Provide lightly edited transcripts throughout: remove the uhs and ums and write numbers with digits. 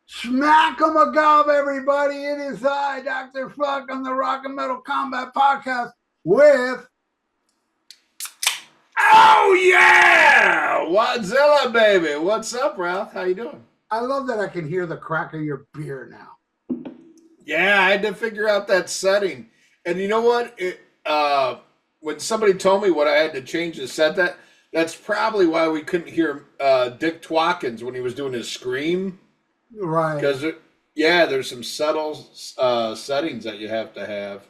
Smack 'em a gob, everybody. It is I, Dr. Fuck, on the Rock and Metal Combat Podcast with. Oh yeah, Wadzilla baby. What's up, Ralph? How you doing? I love that I can hear the crack of your beer now. Yeah, I had to figure out that setting, and you know what? When somebody told me what I had to change to set that's probably why we couldn't hear Dick Twatkins when he was doing his scream. Right. Because yeah, there's some subtle settings that you have to have.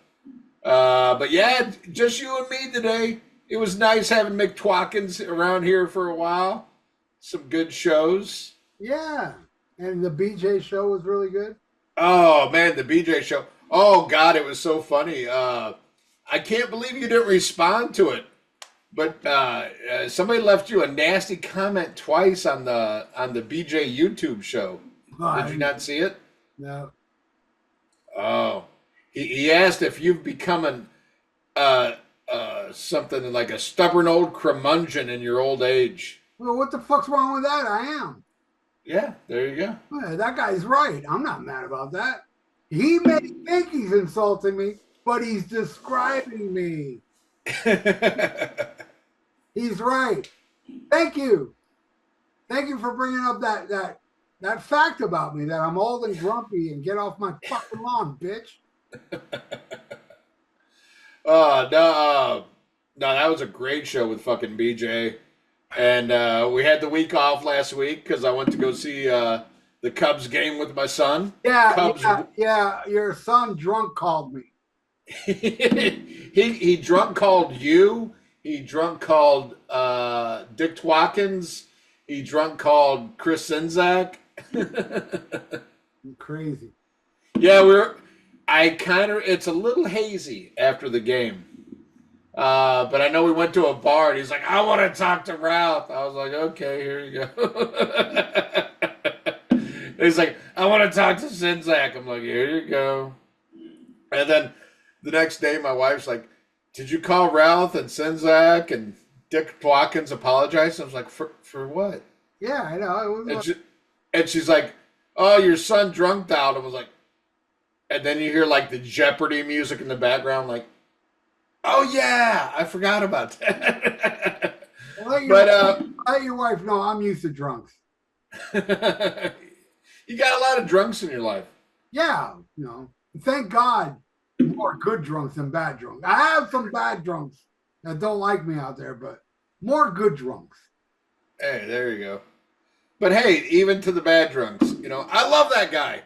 But yeah, just you and me today. It was nice having Mick Twatkins around here for a while. Some good shows. Yeah. And the BJ show was really good. Oh man, the BJ show. Oh God, it was so funny. I can't believe you didn't respond to it. But somebody left you a nasty comment twice on the BJ YouTube show. Did you not see it? No. Oh, he asked if you've become something like a stubborn old curmudgeon in your old age. Well, what the fuck's wrong with that? I am. Yeah, there you go. Well, that guy's right. I'm not mad about that. He may think he's insulting me, but he's describing me. He's right. Thank you. Thank you for bringing up that fact about me that I'm old and grumpy and get off my fucking lawn, bitch. No, that was a great show with fucking BJ. And we had the week off last week because I went to go see the Cubs game with my son. Yeah. Your son drunk called me. he drunk called you. He drunk called Dick Twatkins. He drunk called Chris Sinzak. Crazy. Yeah, it's a little hazy after the game. But I know we went to a bar and he's like, I want to talk to Ralph. I was like, okay, here you go. He's like, I want to talk to Sinzak. I'm like, here you go. And then the next day, my wife's like, did you call Ralph and Sinzak and Dick Twatkins apologize? I was like, for what? Yeah, I know. And she's like, oh, your son drunked out. I was like, and then you hear like the Jeopardy music in the background, like, oh yeah, I forgot about that. Let your wife know I'm used to drunks. You got a lot of drunks in your life. Yeah, thank God, more good drunks than bad drunks. I have some bad drunks that don't like me out there, but more good drunks. Hey, there you go. But hey, even to the bad drunks, I love that guy.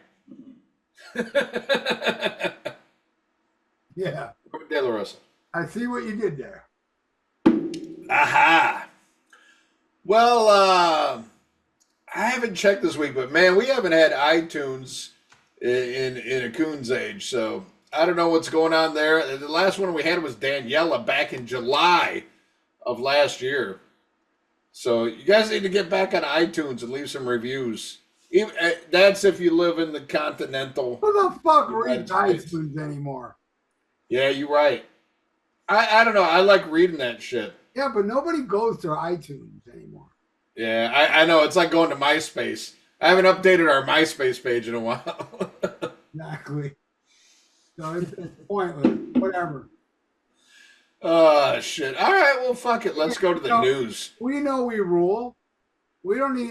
Yeah. De La Rosa. I see what you did there. Aha. Well, I haven't checked this week, but man, we haven't had iTunes in a coon's age, so I don't know what's going on there. The last one we had was Daniela back in July of last year. So you guys need to get back on iTunes and leave some reviews. That's if you live in the continental. Who the fuck reads iTunes anymore? Yeah, you're right. I don't know. I like reading that shit. Yeah, but nobody goes to iTunes anymore. Yeah, I know. It's like going to MySpace. I haven't updated our MySpace page in a while. Exactly. So it's pointless. Whatever. Shit. All right, well, fuck it. Let's go to the news. We know we rule. We already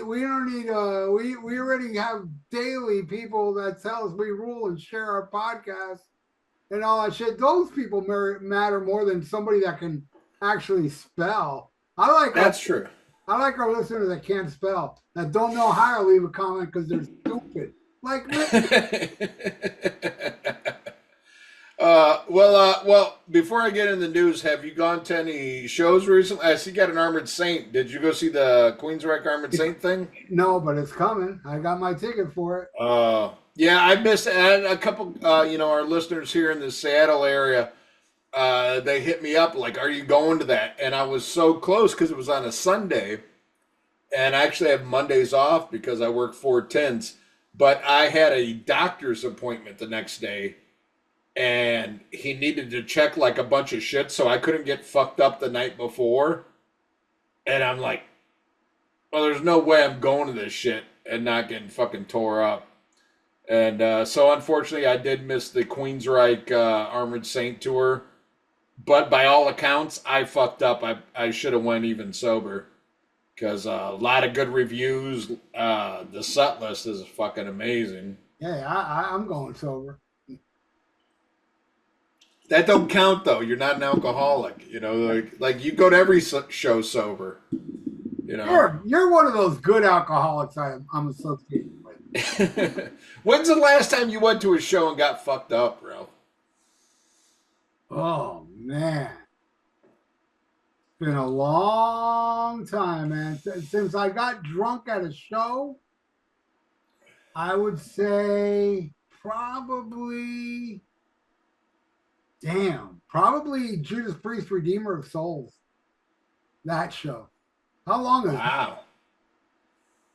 have daily people that tell us we rule and share our podcast and all that shit. Those people matter more than somebody that can actually spell. That's true. I like our listeners that can't spell, that don't know how to leave a comment because they're stupid. Like me. Well, before I get in the news, have you gone to any shows recently? I see you got an Armored Saint. Did you go see the Queensryche Armored Saint thing? No, but it's coming. I got my ticket for it. Yeah, I missed it. And a couple, our listeners here in the Seattle area, they hit me up like, are you going to that? And I was so close because it was on a Sunday. And I actually have Mondays off because I work 4/10s. But I had a doctor's appointment the next day. And he needed to check like a bunch of shit, so I couldn't get fucked up the night before. And I'm like, well, there's no way I'm going to this shit and not getting fucking tore up. And so, unfortunately, I did miss the Queensryche Armored Saint tour. But by all accounts, I fucked up. I should have went even sober because a lot of good reviews. The set list is fucking amazing. Yeah, I'm going sober. That don't count though. You're not an alcoholic. You know, like you go to every show sober. You know. You're one of those good alcoholics I'm associated with. When's the last time you went to a show and got fucked up, bro? Oh man, it's been a long time, man. Since I got drunk at a show, I would say probably, probably Judas Priest, Redeemer of Souls. That show. How long is it? Wow.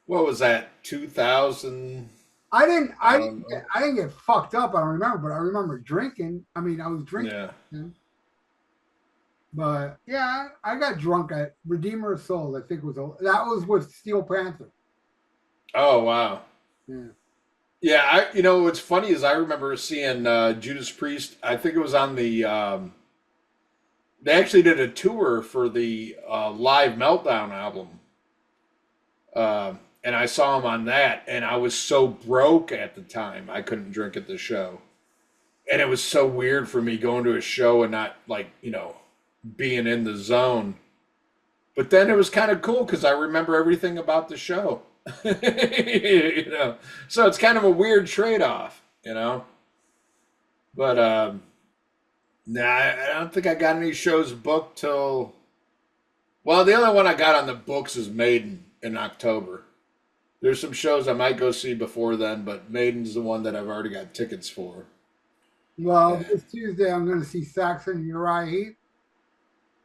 What was that? 2000? I didn't. I I don't didn't. know. I didn't get fucked up. I don't remember, but I remember drinking. I mean, I was drinking. Yeah. You know? But yeah, I got drunk at Redeemer of Souls. I think that was with Steel Panther. Oh wow. Yeah. Yeah, what's funny is I remember seeing Judas Priest. I think it was on the. They actually did a tour for the Live Meltdown album, and I saw him on that. And I was so broke at the time, I couldn't drink at the show, and it was so weird for me going to a show and not like being in the zone. But then it was kind of cool because I remember everything about the show. So it's kind of a weird trade-off. But nah, I don't think I got any shows booked till. Well, the only one I got on the books is Maiden in October. There's some shows I might go see before then, but Maiden's the one that I've already got tickets for. Well, this Tuesday I'm going to see Saxon and Uriah Heep,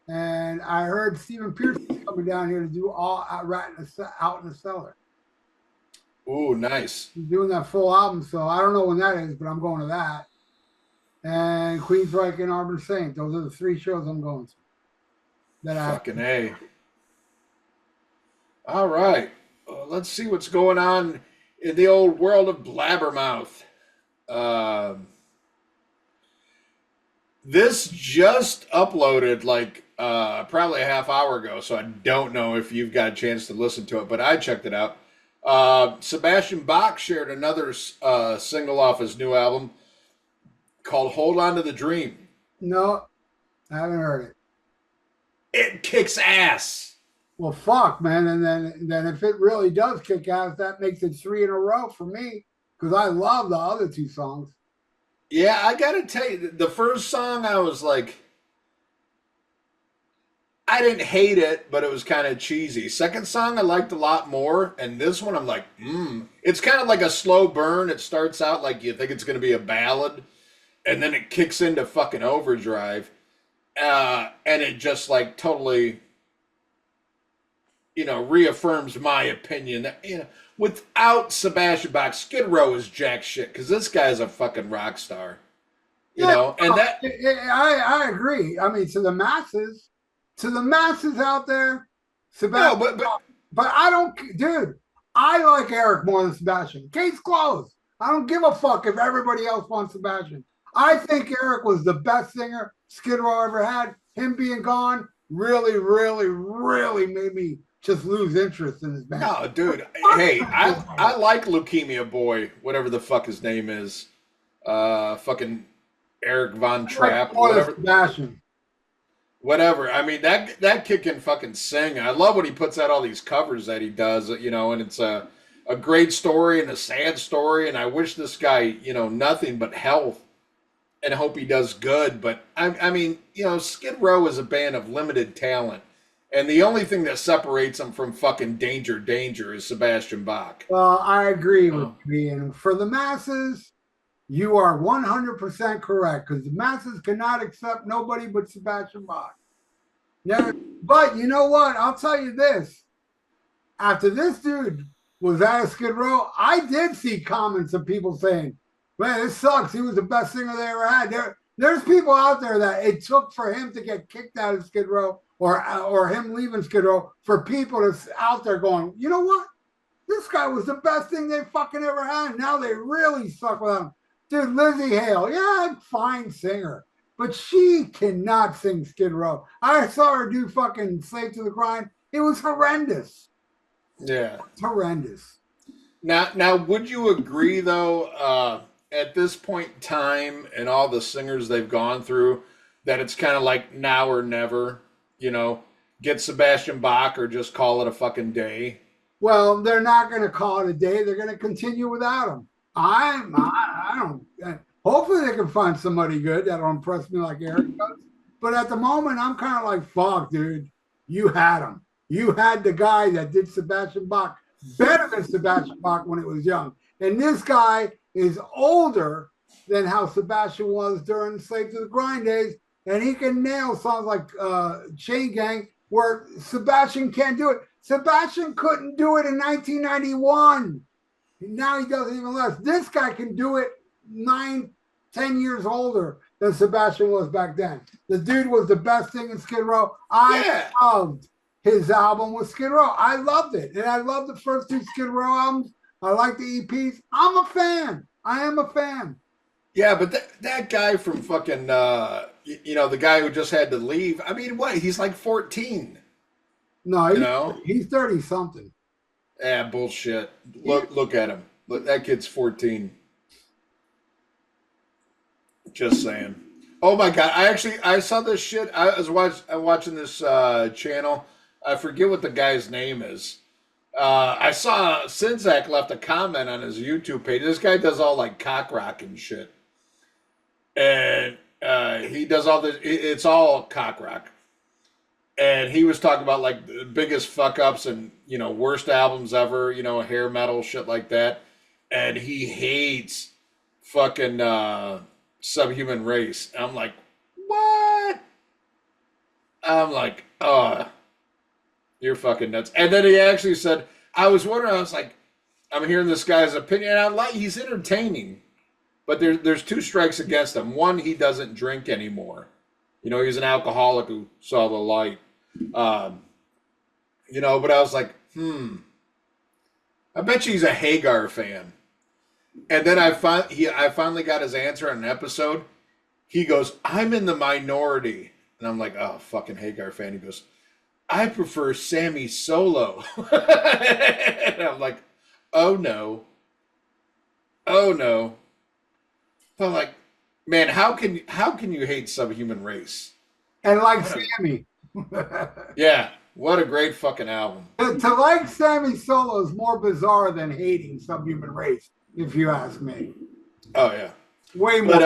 and I heard Stephen Pierce is coming down here to do all out in the cellar. Ooh, nice. He's doing that full album, so I don't know when that is, but I'm going to that. And Queensryche and Arbor Saint. Those are the three shows I'm going to. Fucking A. All right. Let's see what's going on in the old world of Blabbermouth. This just uploaded like probably a half hour ago, so I don't know if you've got a chance to listen to it, but I checked it out. Sebastian Bach shared another single off his new album called Hold On to the Dream. No, I haven't heard it. It kicks ass. Well, fuck, man. And then if it really does kick ass, that makes it 3 in a row for me because I love the other 2 songs. Yeah, I gotta tell you, the first song I was like, I didn't hate it, but it was kind of cheesy. Second song I liked a lot more, and this one I'm like, It's kind of like a slow burn. It starts out like you think it's gonna be a ballad, and then it kicks into fucking overdrive, and it just like totally, reaffirms my opinion that without Sebastian Bach, Skid Row is jack shit because this guy's a fucking rock star, and that I agree. I mean, to the masses out there, Sebastian. no, but I don't, dude. I like Eric more than Sebastian. Case closed. I don't give a fuck if everybody else wants Sebastian. I think Eric was the best singer Skid Row ever had. Him being gone really, really, really made me just lose interest in his band. No, dude. Hey, I like Leukemia Boy, whatever the fuck his name is. Fucking Eric Von Trapp, whatever. Sebastian. Whatever. I mean, that kid can fucking sing. I love when he puts out all these covers that he does, and it's a great story and a sad story. And I wish this guy, nothing but health and hope he does good. But I mean, Skid Row is a band of limited talent. And the only thing that separates them from fucking Danger is Sebastian Bach. Well, I agree with you. And for the masses, you are 100% correct because the masses cannot accept nobody but Sebastian Bach. Never, but you know what? I'll tell you this. After this dude was at Skid Row, I did see comments of people saying, man, this sucks. He was the best singer they ever had. There's people out there that it took for him to get kicked out of Skid Row or him leaving Skid Row for people that's out there going, you know what? This guy was the best thing they fucking ever had. Now they really suck with him. Dude, Lizzie Hale, yeah, fine singer, but she cannot sing Skid Row. I saw her do fucking Slave to the Grind. It was horrendous. Yeah. It's horrendous. Now, would you agree though? At this point in time, and all the singers they've gone through, that it's kind of like now or never. You know, get Sebastian Bach or just call it a fucking day. Well, they're not going to call it a day. They're going to continue without him. I don't. Hopefully, they can find somebody good that'll impress me like Eric does. But at the moment, I'm kind of like, fuck, dude. You had him. You had the guy that did Sebastian Bach better than Sebastian Bach when it was young. And this guy is older than how Sebastian was during Slave to the Grind days. And he can nail songs like Chain Gang, where Sebastian can't do it. Sebastian couldn't do it in 1991. Now he does even less. This guy can do it 9, 10 years older than Sebastian was back then. The dude was the best thing in Skid Row. I loved his album with Skid Row. I loved it. And I loved the first 2 Skid Row albums. I like the EPs. I'm a fan. I am a fan. Yeah, but that guy from fucking, the guy who just had to leave. I mean, what? He's like 14. No, he's 30 something. Yeah, bullshit. Look at him. Look, that kid's 14. Just saying. Oh my god! I saw this shit. I was watching this channel. I forget what the guy's name is. I saw Sinzak left a comment on his YouTube page. This guy does all like cock rock and shit, and he does all this. It's all cock rock. And he was talking about like the biggest fuck ups and worst albums ever, hair metal shit like that. And he hates fucking Subhuman Race. And I'm like, what? I'm like, you're fucking nuts. And then he actually said, I was wondering, I was like, I'm hearing this guy's opinion. And he's entertaining, but there's 2 strikes against him. One, he doesn't drink anymore. He's an alcoholic who saw the light. But I was like, I bet you he's a Hagar fan. And then I finally got his answer on an episode. He goes, I'm in the minority. And I'm like, oh, fucking Hagar fan. He goes, I prefer Sammy Solo. And I'm like, oh no. Oh no. I'm like, man, how can you hate Subhuman Race? And like Sammy. Yeah, what a great fucking album. To like Sammy Solo is more bizarre than hating Subhuman Race, if you ask me. Oh yeah, way more.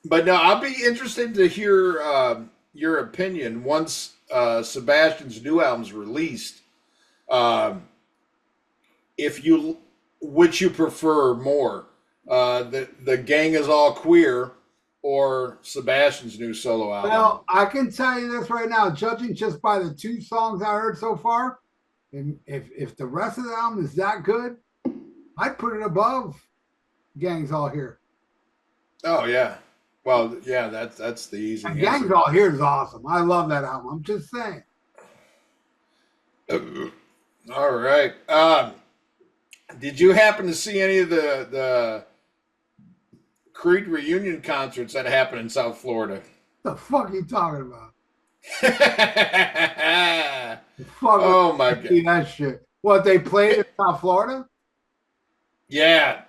But no, I'll be interested to hear your opinion once Sebastian's new album's released. Which you prefer more, the Gang Is All Queer or Sebastian's new solo album? Well, I can tell you this right now, judging just by the 2 songs I heard so far, and if the rest of the album is that good, I'd put it above Gang's All Here. Oh yeah, well yeah, that's the easy answer. Gang's All Here is awesome. I love that album. I'm just saying. All right. Did you happen to see any of the Creed reunion concerts that happened in South Florida? What the fuck are you talking about? Oh my god! That shit. What, they played in South Florida? Yeah.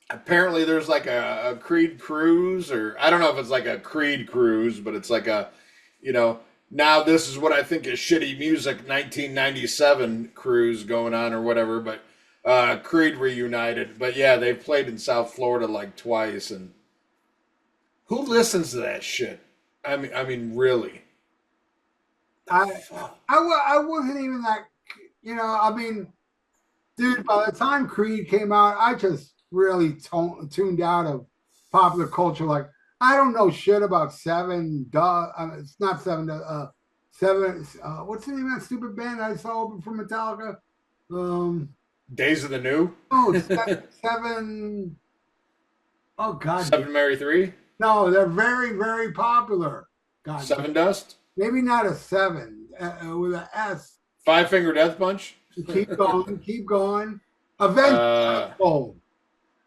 Apparently there's like a Creed cruise, or I don't know if it's like a Creed cruise, but it's like a, now this is what I think is shitty music 1997 cruise going on or whatever, but Creed reunited. But yeah, they've played in South Florida like twice, and who listens to that shit? I mean really. I wasn't even that, dude, by the time Creed came out, I just really tuned out of popular culture. Like, I don't know shit about Seven. It's not Seven. Seven. What's the name of that stupid band I saw open for Metallica? Days of the New. Oh, Seven. Oh God. Seven Mary Three. No, they're very, very popular. God. Seven Dust. Maybe not a 7 with an S. Five Finger Death Punch. Keep going, keep going. Avenged Sevenfold.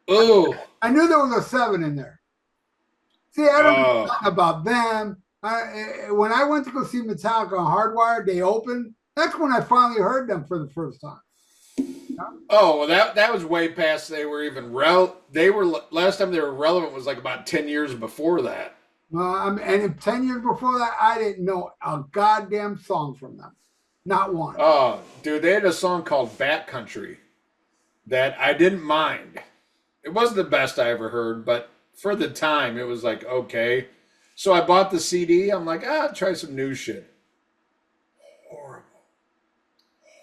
Oh, I knew there was a 7 in there. See, I don't know oh, nothing about them. When I went to go see Metallica on Hardwired, they opened. That's when I finally heard them for the first time. oh. Well, that was way past. They were even They were last time they were relevant was like about 10 years before that. And 10 years before that, I didn't know a goddamn song from them. Not one. Oh, dude, they had a song called "Bat Country" that I didn't mind. It wasn't the best I ever heard, but for the time, it was like okay. So I bought the CD. I'm like, I'll try some new shit. Horrible,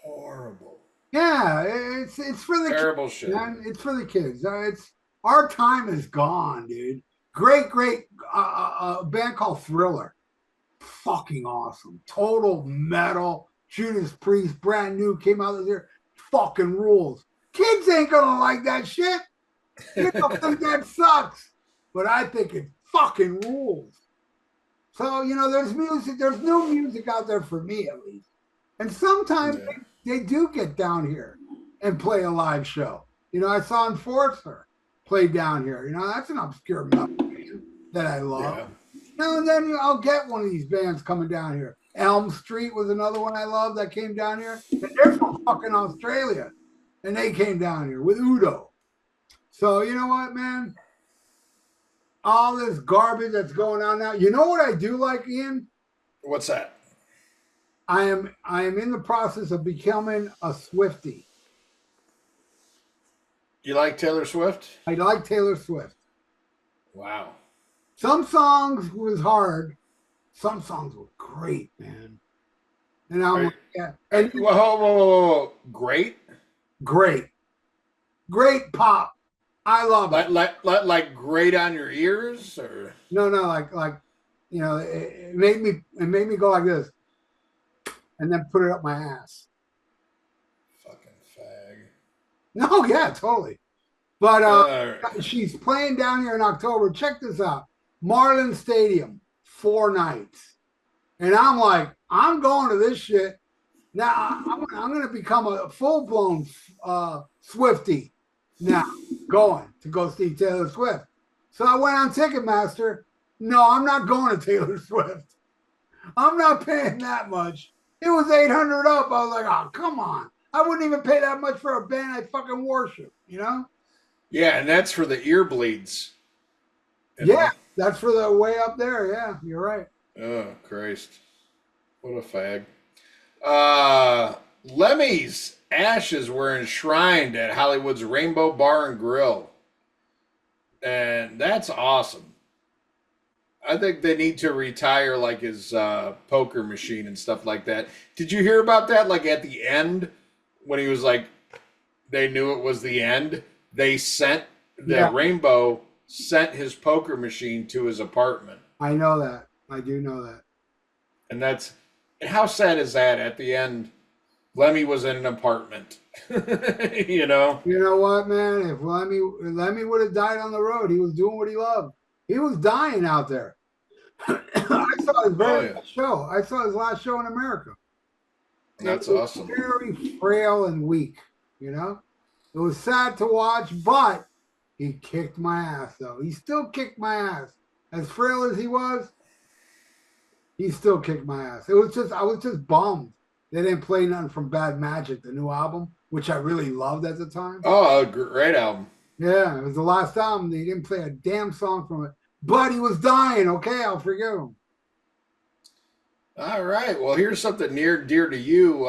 horrible, Yeah, it's for the terrible kids, shit. man. It's for the kids. It's our time is gone, dude. Great band called Thriller. Fucking awesome. Total metal. Judas Priest, brand new, came out this year. Fucking rules. Kids ain't gonna like that shit. You don't think that sucks, but I think it fucking rules. So there's music. There's new music out there for me at least. And sometimes Yeah. they do get down here and play a live show. I saw Enforcer play down here. That's an obscure metal band that I love. Yeah. Now and then I'll get one of these bands coming down here. Elm Street was another one I love that came down here. And they're from fucking Australia. And they came down here with Udo. So you know what, man? All this garbage that's going on now. You know what I do like, Ian? What's that? I am in the process of becoming a Swiftie. You like Taylor Swift? I like Taylor Swift. Wow. Some songs was hard. Some songs were great, man. And I'm like, yeah. And Whoa. Great? great. Great pop. I love it. Like great on your ears, or No, like it made me go like this and then put it up my ass. fucking fag. No, yeah, totally. But Right. she's playing down here in October. Check this out. Marlin Stadium, 4 nights. And I'm like, I'm going to this shit. Now I'm going to become a full-blown Swiftie now, going to go see Taylor Swift. So I went on Ticketmaster. No, I'm not going to Taylor Swift. I'm not paying that much. It was 800 up. I was like, oh, come on. I wouldn't even pay that much for a band I fucking worship, Yeah, and that's for the ear bleeds. Yeah, that's for the way up there. Yeah, you're right. Oh, Christ. What a fag. Lemmy's ashes were enshrined at Hollywood's Rainbow Bar and Grill. And that's awesome. I think they need to retire like his poker machine and stuff like that. Did you hear about that? Like at the end, when he was like, they knew it was the end. They sent Rainbow sent his poker machine to his apartment. I know that. I do know that. And how sad is that? At the end, Lemmy was in an apartment. You know what, man? If Lemmy would have died on the road, he was doing what he loved. He was dying out there. I saw his last show. I saw his last show in America. That's awesome. Very frail and weak. It was sad to watch, but he kicked my ass. Though he still kicked my ass. As frail as he was, he still kicked my ass. I was just bummed they didn't play nothing from Bad Magic, the new album, which I really loved at the time. Oh, a great album. Yeah, it was the last album. They didn't play a damn song from it. But he was dying. Okay, I'll forgive him. All right. Well, here's something near and dear to you.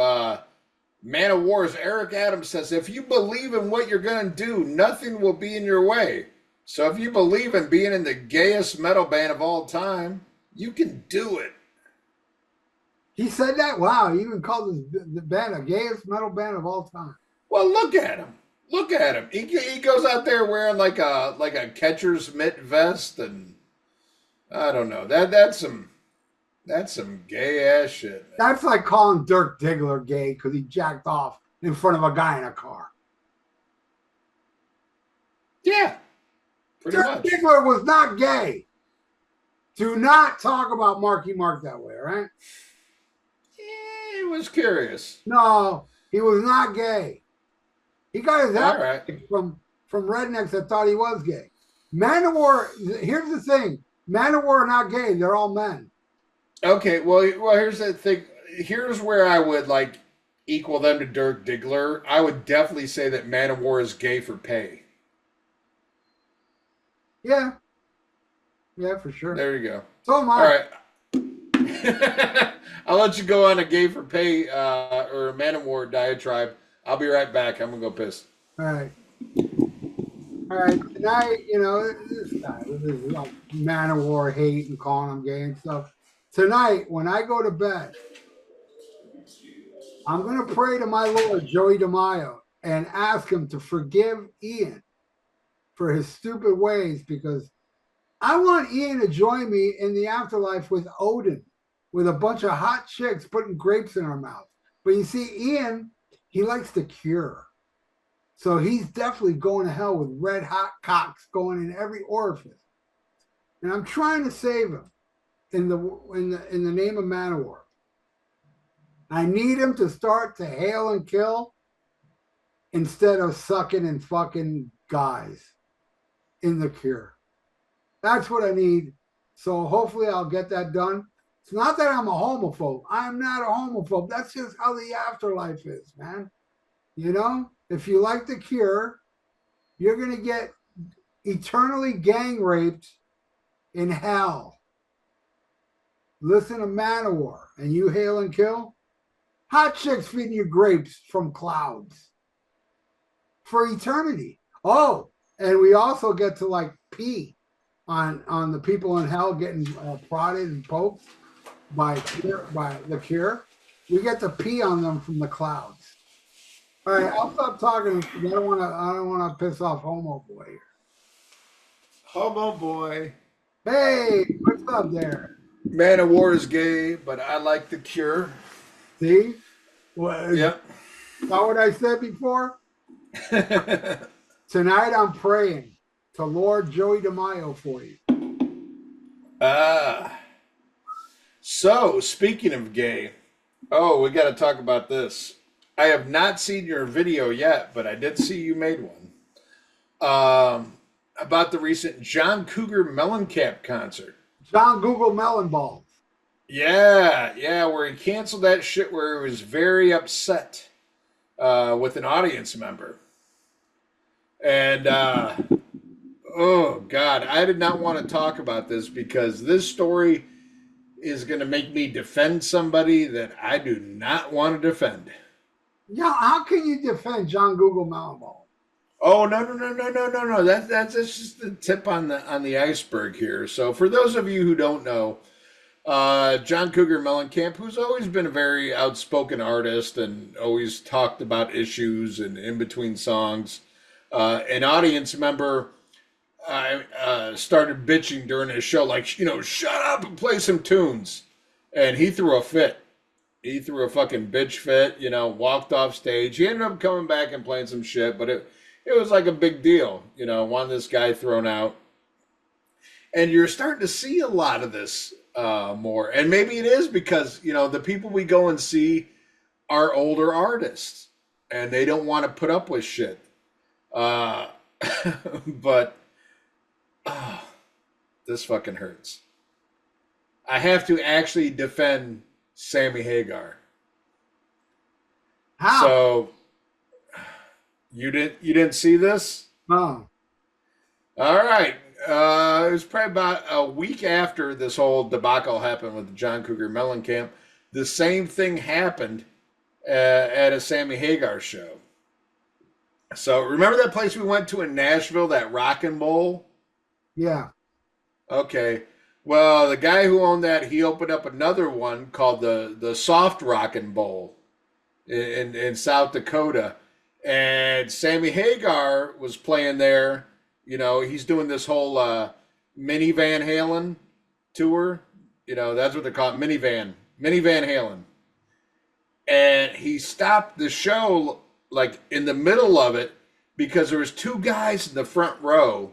Man of War's Eric Adams says, if you believe in what you're going to do, nothing will be in your way. So if you believe in being in the gayest metal band of all time, you can do it. He said that? Wow, he even called the band the gayest metal band of all time. Well, look at him. Look at him. He goes out there wearing like a catcher's mitt vest, and I don't know. That's some gay ass shit. Man. That's like calling Dirk Diggler gay because he jacked off in front of a guy in a car. Yeah, pretty Dirk much. Diggler was not gay. Do not talk about Marky Mark that way, all right? Yeah, he was curious. No, He was not gay. He got his All head right. from rednecks that thought he was gay. Manowar. Here's the thing: Manowar are not gay. They're all men. Okay. Well, here's the thing. Here's where I would like equal them to Dirk Diggler. I would definitely say that Man of War is gay for pay. Yeah, yeah, for sure. There you go. So am All I. right. I'll let you go on a gay for pay or a Man of War diatribe. I'll be right back. I'm gonna go piss. All right. All right, tonight, this guy with his man of war hate and calling him gay and stuff. Tonight, when I go to bed, I'm going to pray to my Lord, Joey DeMaio, and ask him to forgive Ian for his stupid ways because I want Ian to join me in the afterlife with Odin, with a bunch of hot chicks putting grapes in our mouth. But you see, Ian, he likes the Cure. So he's definitely going to hell with red hot cocks going in every orifice. And I'm trying to save him in the name of Manowar. I need him to start to hail and kill instead of sucking and fucking guys in the Cure. That's what I need. So hopefully I'll get that done. It's not that I'm a homophobe. I'm not a homophobe. That's just how the afterlife is, man. If you like the Cure, you're going to get eternally gang raped in hell. Listen to Manowar and you hail and kill. Hot chicks feeding you grapes from clouds for eternity. Oh, and we also get to like pee on the people in hell getting prodded and poked by the Cure. We get to pee on them from the clouds. All right, I'll stop talking. I don't want to piss off Homo Boy here. Homo boy. Hey, what's up there? Man of War is gay, but I like the Cure. See? What? Yep. Not what I said before? Tonight I'm praying to Lord Joey DeMaio for you. So, speaking of gay, we got to talk about this. I have not seen your video yet, but I did see you made one. About the recent John Cougar Mellencamp concert. John Google Melon Balls. Yeah, where he canceled that shit where he was very upset with an audience member. And, oh, God, I did not want to talk about this because this story is going to make me defend somebody that I do not want to defend. Yeah, how can you defend John Google Melon Balls? Oh no! That's just the tip on the iceberg here. So for those of you who don't know, John Cougar Mellencamp, who's always been a very outspoken artist and always talked about issues and in between songs, an audience member started bitching during his show, like shut up and play some tunes, and he threw a fit. He threw a fucking bitch fit, walked off stage. He ended up coming back and playing some shit, but it was like a big deal, wanting this guy thrown out. And you're starting to see a lot of this more. And maybe it is because, the people we go and see are older artists and they don't want to put up with shit. But this fucking hurts. I have to actually defend Sammy Hagar. How? So you didn't see this? No. All right. It was probably about a week after this whole debacle happened with the John Cougar Mellencamp. The same thing happened at a Sammy Hagar show. So remember that place we went to in Nashville, that Rockin' Bowl? Yeah. Okay. Well, the guy who owned that, he opened up another one called the Soft Rockin' Bowl in South Dakota. And Sammy Hagar was playing there. He's doing this whole mini Van Halen tour. That's what they call it, mini Van Halen. And he stopped the show like in the middle of it because there was two guys in the front row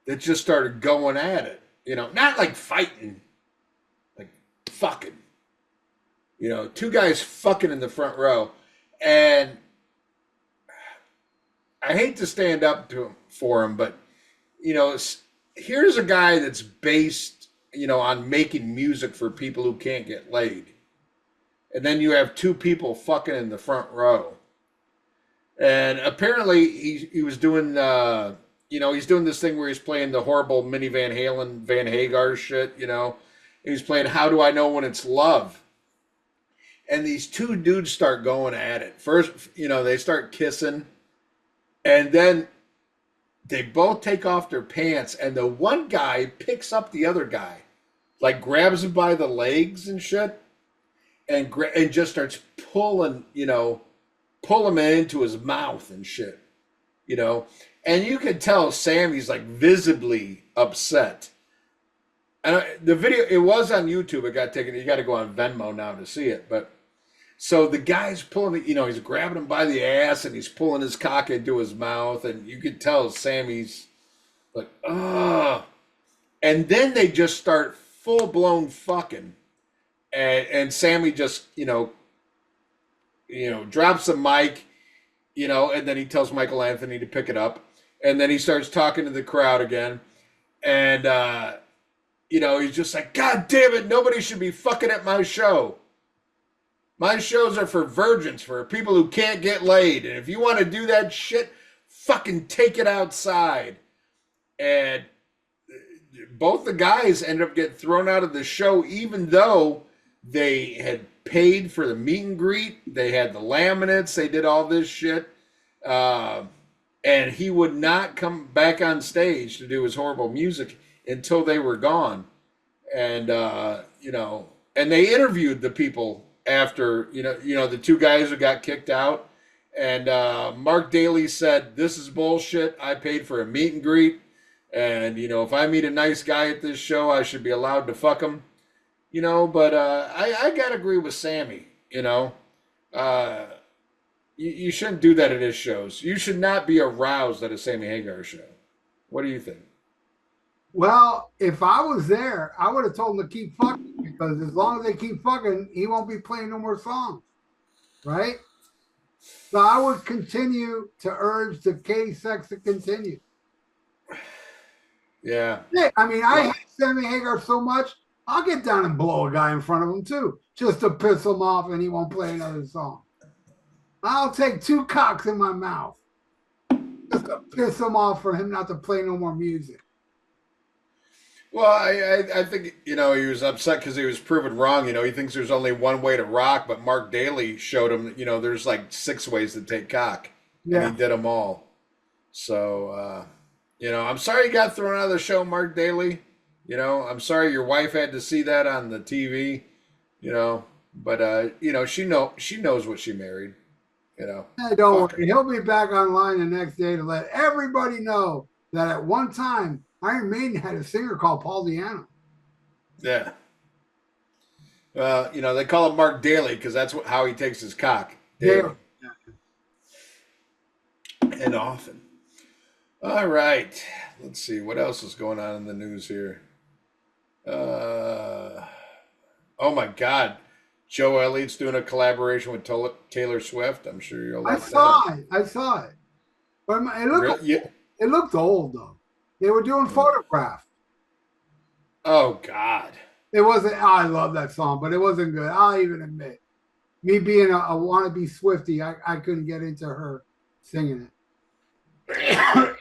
that just started going at it. Not like fighting, like fucking. Two guys fucking in the front row. And I hate to stand up to him for him, but here's a guy that's based, on making music for people who can't get laid, and then you have two people fucking in the front row, and apparently he was doing, he's doing this thing where he's playing the horrible mini Van Halen, Van Hagar shit, He's playing "How Do I Know When It's Love," and these two dudes start going at it. First, they start kissing, and then they both take off their pants, and the one guy picks up the other guy, like grabs him by the legs and shit, and just starts pulling, pull him into his mouth and shit, And you can tell Sammy's like visibly upset. And the video, it was on YouTube. It got taken. You got to go on Venmo now to see it. But so the guy's pulling, he's grabbing him by the ass and he's pulling his cock into his mouth. And you could tell Sammy's like, ugh. And then they just start full blown fucking. And Sammy just, drops the mic, and then he tells Michael Anthony to pick it up. And then he starts talking to the crowd again. And, he's just like, God damn it, nobody should be fucking at my show. My shows are for virgins, for people who can't get laid. And if you want to do that shit, fucking take it outside. And both the guys ended up getting thrown out of the show, even though they had paid for the meet and greet. They had the laminates. They did all this shit. And he would not come back on stage to do his horrible music until they were gone. And, and they interviewed the people after, the two guys who got kicked out. And Mark Daly said, this is bullshit. I paid for a meet and greet. And, if I meet a nice guy at this show, I should be allowed to fuck him. But I got to agree with Sammy, you shouldn't do that at his shows. You should not be aroused at a Sammy Hagar show. What do you think? Well, if I was there, I would have told him to keep fucking, because as long as they keep fucking, he won't be playing no more songs, right? So I would continue to urge the gay sex to continue. Yeah. I mean, I hate Sammy Hagar so much, I'll get down and blow a guy in front of him too, just to piss him off and he won't play another song. I'll take two cocks in my mouth just to piss him off for him not to play no more music. Well, I think, he was upset because he was proven wrong. He thinks there's only one way to rock, but Mark Daly showed him, there's like 6 ways to take cock. Yeah. And he did them all. So, I'm sorry you got thrown out of the show, Mark Daly. I'm sorry your wife had to see that on the TV, but, she knows what she married, Hey, don't worry. He'll be back online the next day to let everybody know that at one time, Iron Maiden had a singer called Paul Di'Anno. Yeah. Well, they call him Mark Daly because that's how he takes his cock. Daily. Yeah. And often. All right. Let's see. What else is going on in the news here? Oh, my God. Joe Elliott's doing a collaboration with Taylor Swift. I'm sure you'll like that. I saw it. But it looked old, though. They were doing Photograph. Oh, God. It wasn't, I love that song, but it wasn't good. I'll even admit. Me being a wannabe Swiftie, I couldn't get into her singing it.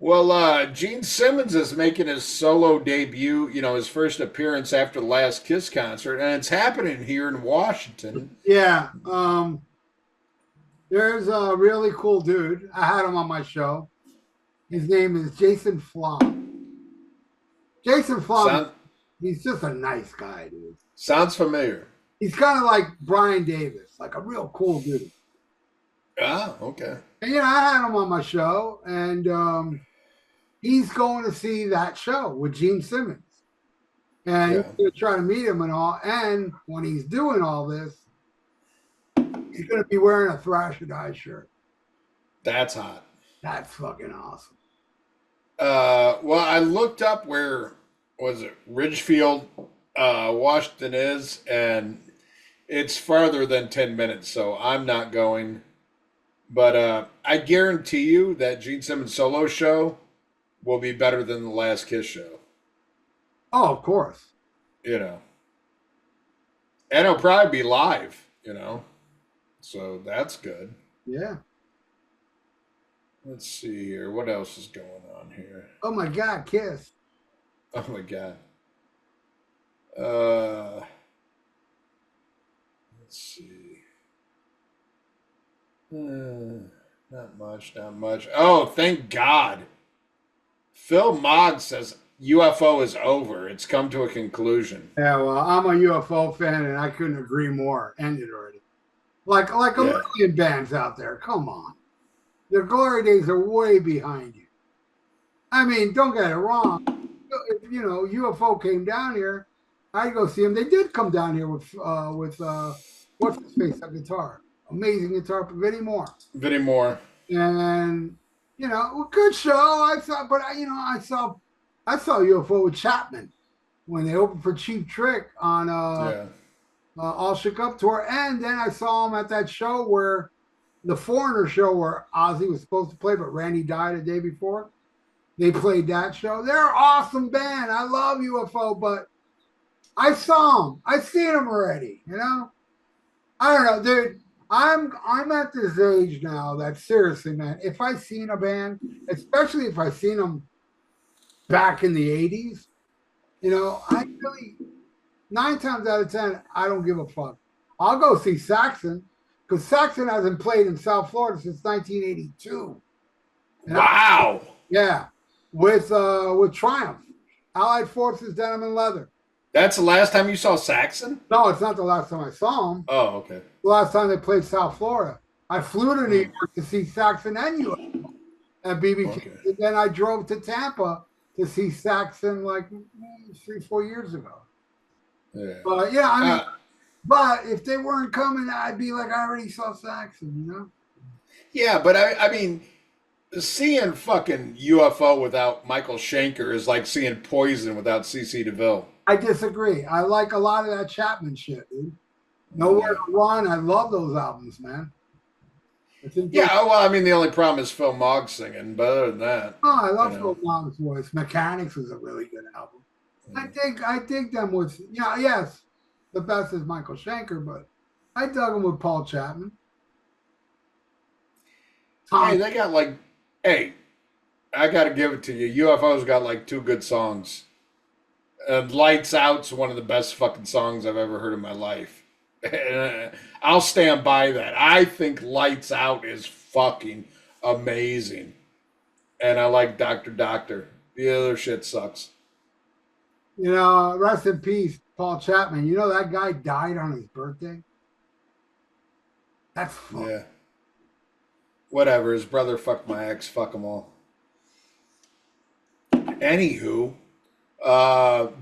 Well, Gene Simmons is making his solo debut, his first appearance after the Last Kiss concert, and it's happening here in Washington. Yeah. There's a really cool dude. I had him on my show. His name is Jason Flom. Jason Flom, he's just a nice guy, dude. Sounds familiar. He's kind of like Brian Davis, like a real cool dude. Ah, okay. And, I had him on my show, and he's going to see that show with Gene Simmons. And he's going to try to meet him and all. And when he's doing all this, he's going to be wearing a Thrash or Die shirt. That's hot. That's fucking awesome. Well, I looked up where, was it, Ridgefield, Washington is, and It's farther than 10 minutes, so I'm not going. But I guarantee you that Gene Simmons solo show will be better than the Last Kiss show. Oh, of course. You know, and it'll probably be live. You know, so that's good. Yeah. Let's see here. What else is going on here? Oh my God, Kiss. Oh my god. Uh, let's see. Not much. Not much. Oh, thank God. Phil Mogg says UFO is over. It's come to a conclusion. Yeah, well, I'm a UFO fan, and I couldn't agree more. Ended already. Like a Yeah. million bands out there. Come on, their glory days are way behind you. I mean, don't get it wrong. If UFO came down here, I'd go see them. They did come down here with what's his face, a guitar, amazing guitar, Vinnie Moore, Vinnie Moore. and good show. I saw, but I saw UFO with Chapman when they opened for Cheap Trick on Yeah. All Shook Up tour, and then I saw him at that show where the Foreigner show where Ozzy was supposed to play, but Randy died a day before. They played that show. They're an awesome band. I love UFO, but I saw them. I've seen them already. I don't know, dude. I'm at this age now that seriously, man. If I seen a band, especially if I seen them back in the '80s, I really 9 times out of 10, I don't give a fuck. I'll go see Saxon because Saxon hasn't played in South Florida since 1982. Wow. Yeah, with Triumph, Allied Forces, Denim and Leather. That's the last time you saw Saxon? No, it's not the last time I saw them. Oh, okay. The last time they played South Florida. I flew to New York to see Saxon and UFO at BB Okay. King. And then I drove to Tampa to see Saxon like 3-4 years ago. Yeah. But yeah, I mean, but if they weren't coming, I'd be like, I already saw Saxon, Yeah, but I mean, seeing fucking UFO without Michael Schenker is like seeing Poison without CC DeVille. I disagree. I like a lot of that Chapman shit, dude. Nowhere to Run. I love those albums, man. Yeah, well, I mean, the only problem is Phil Mogg singing, but other than that. Oh, I love Phil Mogg's voice. Mechanics was a really good album. I dig them with, yes, the best is Michael Schenker, but I dug them with Paul Chapman. Hey, they got like, hey, I got to give it to you. UFO's got like 2 good songs. Lights Out's one of the best fucking songs I've ever heard in my life. I'll stand by that. I think Lights Out is fucking amazing. And I like Dr. Doctor. The other shit sucks. Rest in peace, Paul Chapman. You know that guy died on his birthday? That's fucked. Yeah. Whatever. His brother fucked my ex. Fuck them all. Anywho,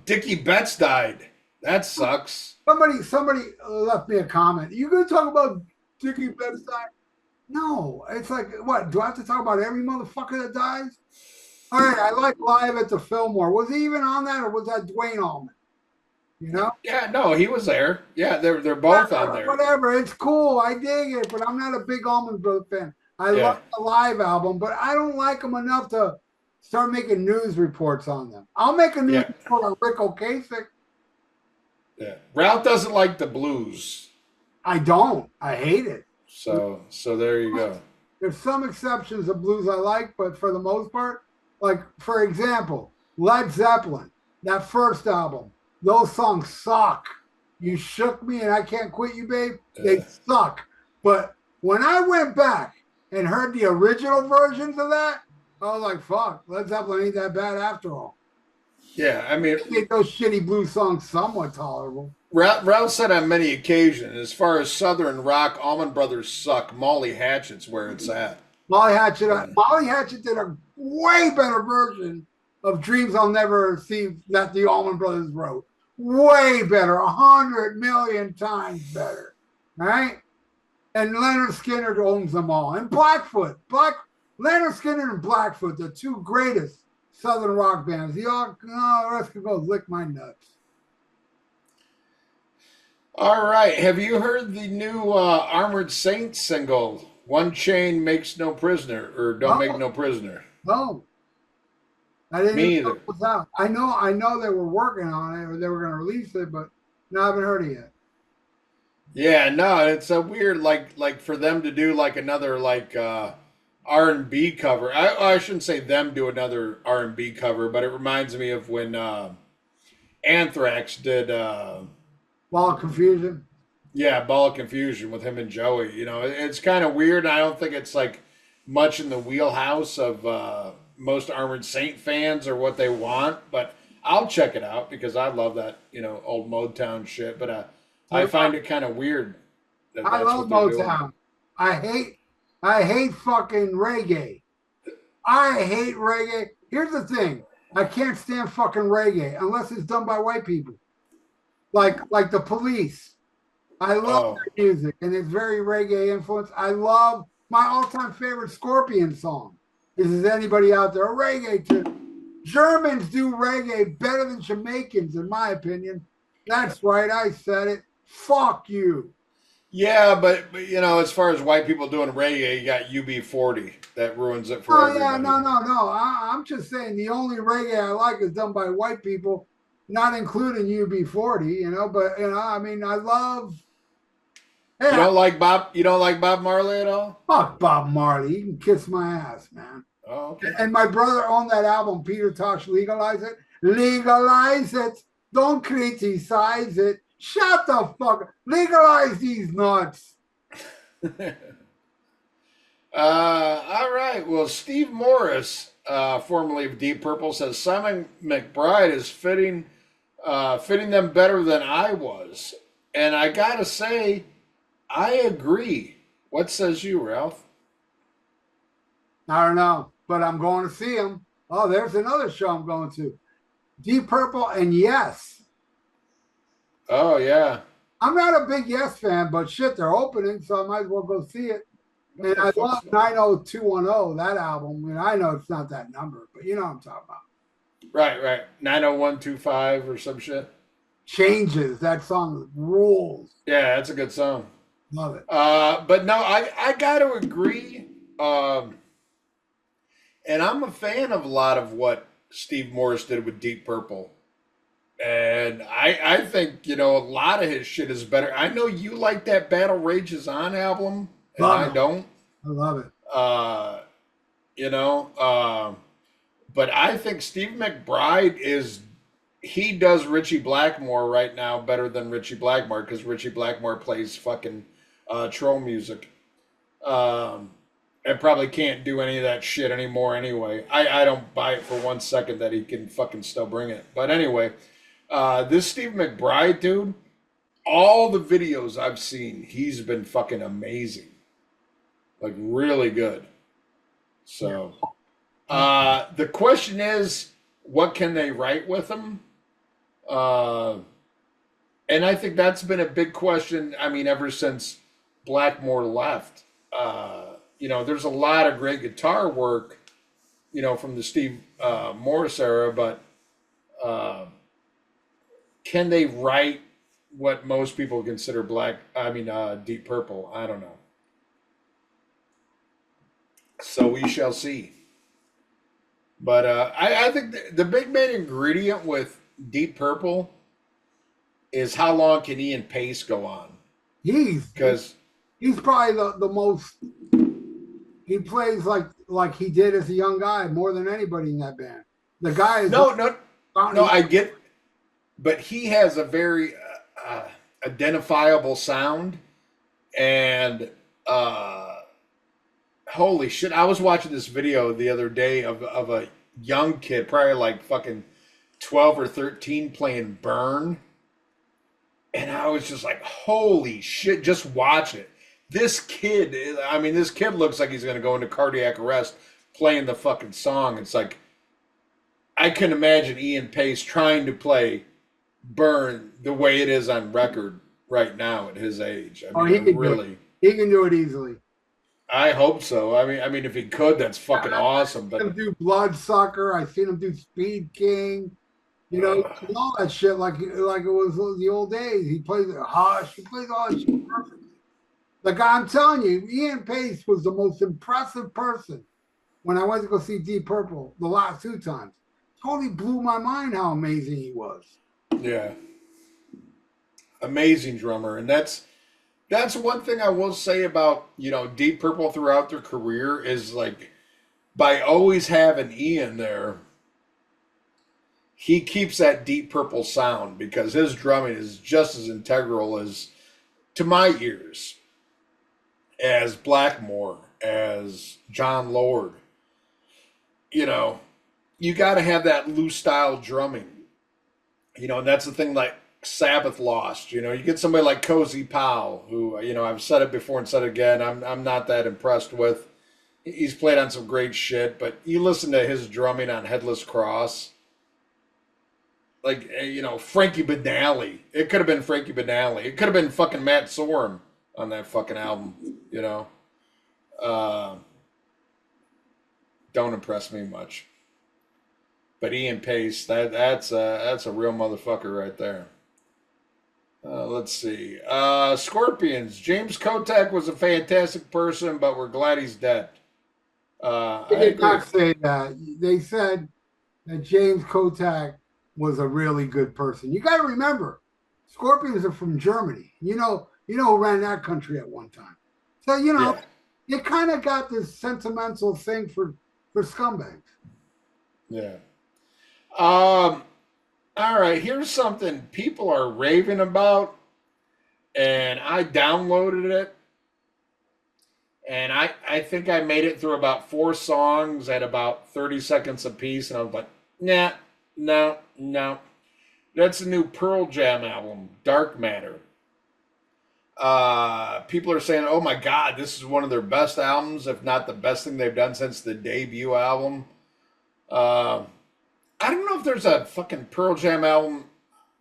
Dickie Betts died. That sucks. Somebody left me a comment. You gonna talk about Dickie Betts died? No, it's like, what? Do I have to talk about every motherfucker that dies? All right, I like Live at the Fillmore. Was he even on that, or was that Dwayne Allman? Yeah, no, he was there. Yeah, they're both on there. Whatever, it's cool. I dig it, but I'm not a big Allman Brothers fan. I love the Live album, but I don't like them enough to start making news reports on them. I'll make a news report on Rick Ocasek. Yeah, Ralph doesn't like the blues. I don't. I hate it. So there you go. There's some exceptions of blues I like, but for the most part, like for example, Led Zeppelin, that first album, those songs suck. You Shook Me and I Can't Quit You, Babe. They suck. But when I went back and heard the original versions of that, I was like, fuck, Led Zeppelin ain't that bad after all. Yeah, I mean, make those shitty blues songs somewhat tolerable. Ralph said on many occasions, as far as Southern rock, Allman Brothers suck. Molly Hatchet's where it's at. Molly Hatchet did a way better version of Dreams I'll Never See that the Allman Brothers wrote. Way better, 100 million times better. Right? And Leonard Skinner owns them all. And Blackfoot. Leonard Skinner and Blackfoot, the 2 greatest Southern rock bands. The rest could go lick my nuts. All right. Have you heard the new Armored Saints single? One chain makes no prisoner, or don't make No, no prisoner. no, I didn't even Me know either. it was out. I know they were working on it or they were going to release it, but no, I haven't heard it yet. Yeah, no, it's a weird like for them to do like another like R&B cover. I shouldn't say them do another R&B cover, but it reminds me of when Anthrax did Ball of confusion. yeah, Ball of Confusion with him and Joey. You know, it's kind of weird. I don't think it's like much in the wheelhouse of most Armored Saint fans or what they want, but I'll check it out because I love that, you know, old Motown shit, but I find it kind of weird that I that's love what they're doing. Motown. I hate I hate fucking reggae. I hate reggae. Here's the thing. I can't stand fucking reggae unless it's done by white people. Like the Police. I love Oh, their music and it's very reggae influenced. I love my all-time favorite Scorpion song. Is anybody out there a reggae to Germans do reggae better than Jamaicans, in my opinion. That's right, I said it. Fuck you. yeah, but you know, as far as white people doing reggae, you got UB40 that ruins it for Oh yeah, no, everybody. no, no. I'm just saying the only reggae I like is done by white people, not including UB40. But I mean, I love. You Yeah, don't like Bob? You don't like Bob Marley at all? fuck Bob Marley. You can kiss my ass, man. Oh, okay. And my brother owned that album, Peter Tosh, Legalize It. Legalize it. Don't criticize it. Shut the fuck up. Legalize these nuts. All right. Well, Steve Morris, formerly of Deep Purple, says Simon McBride is fitting them better than I was, and I gotta say, I agree. What says you, Ralph? I don't know, but I'm going to see him. Oh, there's another show I'm going to. Deep Purple and Yes. Oh yeah. I'm not a big Yes fan, but shit, they're opening, so I might as well go see it. What And the I fuck's love 90210, that album. I mean, I know it's not that number, but you know what I'm talking about. right? 90125 or some shit. Changes, that song rules. Yeah, that's a good song. Love it. But no, I got to agree. Um, and I'm a fan of a lot of what Steve Morris did with Deep Purple. And I think, you know, a lot of his shit is better. I know you like that Battle Rages On album, and Love I it. don't. I love it. Uh, you know, but I think Steve McBride is he does Richie Blackmore right now better than Richie Blackmore because Richie Blackmore plays fucking troll music. Um, and probably can't do any of that shit anymore anyway. I don't buy it for 1 second that he can fucking still bring it. But anyway, this Steve McBride dude, all the videos I've seen, he's been fucking amazing. Like really good. Yeah. So the question is, what can they write with him? Uh, and I think that's been a big question. I mean, ever since Blackmore left, you know, there's a lot of great guitar work, you know, from the Steve Morris era, but uh, can they write what most people consider Deep Purple? I don't know. So we shall see. But I think the big main ingredient with Deep Purple is how long can Ian Pace go on? He's Because he's probably the most he plays like he did as a young guy more than anybody in that band. The guy is no, no, no, fountain. I get, but he has a very identifiable sound, and holy shit, I was watching this video the other day of a young kid, probably like fucking 12 or 13, playing Burn, and I was just like, holy shit, just watch it. This kid, I mean, this kid looks like he's gonna go into cardiac arrest playing the fucking song. It's like I can imagine Ian Pace trying to play Burn the way it is on record right now at his age. I Oh, mean, he I'm can do it. really, He can do it easily. I hope so. I mean, if he could, that's fucking I've awesome. seen But him do Bloodsucker. I've seen him do Speed King. He plays all that shit like it was the old days. He plays it hush. He plays all that shit perfectly. Like I'm telling you, Ian Pace was the most impressive person when I went to go see Deep Purple the last two times. Totally blew my mind how amazing he was. Yeah, amazing drummer, and that's one thing I will say about Deep Purple throughout their career is like by always having Ian there, he keeps that Deep Purple sound because his drumming is just as integral as to my ears as Blackmore, as John Lord. You know, you got to have that loose style drumming. And that's the thing like Sabbath lost. You get somebody like Cozy Powell, who I've said it before and said it again. I'm not that impressed with. He's played on some great shit, but you listen to his drumming on Headless Cross, like Frankie Banali. It could have been Frankie Banali. It could have been fucking Matt Sorum on that fucking album. Uh, don't impress me much. But Ian Pace, that's a real motherfucker right there. Let's see. Scorpions. James Kotak was a fantastic person, but we're glad he's dead. They I did agree. not say that. They said that James Kotak was a really good person. You got to remember, Scorpions are from Germany. Who ran that country at one time. So Yeah. you kind of got this sentimental thing for scumbags. Yeah. Um. All right. Here's something people are raving about, and I downloaded it, and I think I made it through about 4 songs at about 30 seconds apiece, and I was like, nah, no, no. That's the new Pearl Jam album, Dark Matter. People are saying, "Oh my God, this is one of their best albums, if not the best thing they've done since the debut album." Uh, I don't know if there's a fucking Pearl Jam album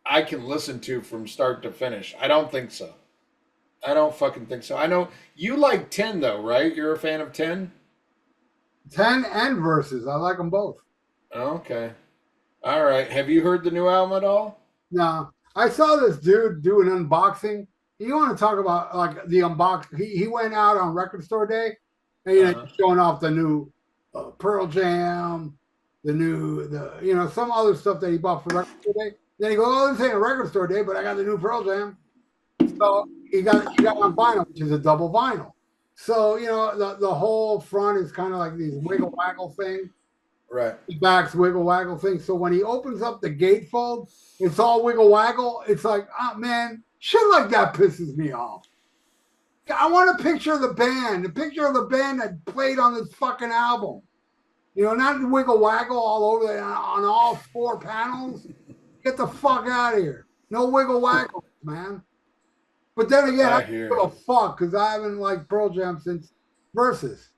I can listen to from start to finish. I don't think so. I don't fucking think so. I know you like 10 though, right? You're a fan of 10? 10 and verses. I like them both. Okay. All right. Have you heard the new album at all? Now, I saw this dude do an unboxing. You want to talk about like the unbox? He went out on Record Store Day, and Uh-huh. showing off the new Pearl Jam, the some other stuff that he bought for Record Store Day. Then he goes, "Oh, this ain't a Record Store Day, but I got the new Pearl Jam." So he got on vinyl, which is a double vinyl. So the whole front is kind of like these wiggle waggle thing, Right. the back's wiggle waggle thing. So when he opens up the gatefold, it's all wiggle waggle. It's like, oh man, shit like that pisses me off. I want a picture of the picture of the band that played on this fucking album. Not wiggle waggle all over on all four panels. Get the fuck out of here. No wiggle waggle, man. But then again, I I don't hear give a fuck because I haven't liked Pearl Jam since Versus.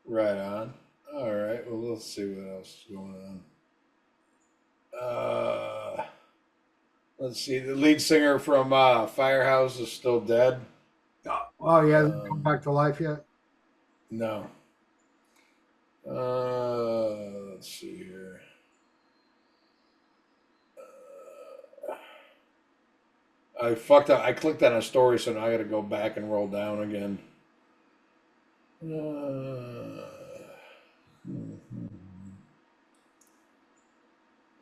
Right on. All right. Well, let's see what else is going on. Let's see. The lead singer from Firehouse is still dead. Oh, he hasn't come Um, back to life yet. no. Let's see here. I fucked up. I clicked on a story, so now I got to go back and roll down again.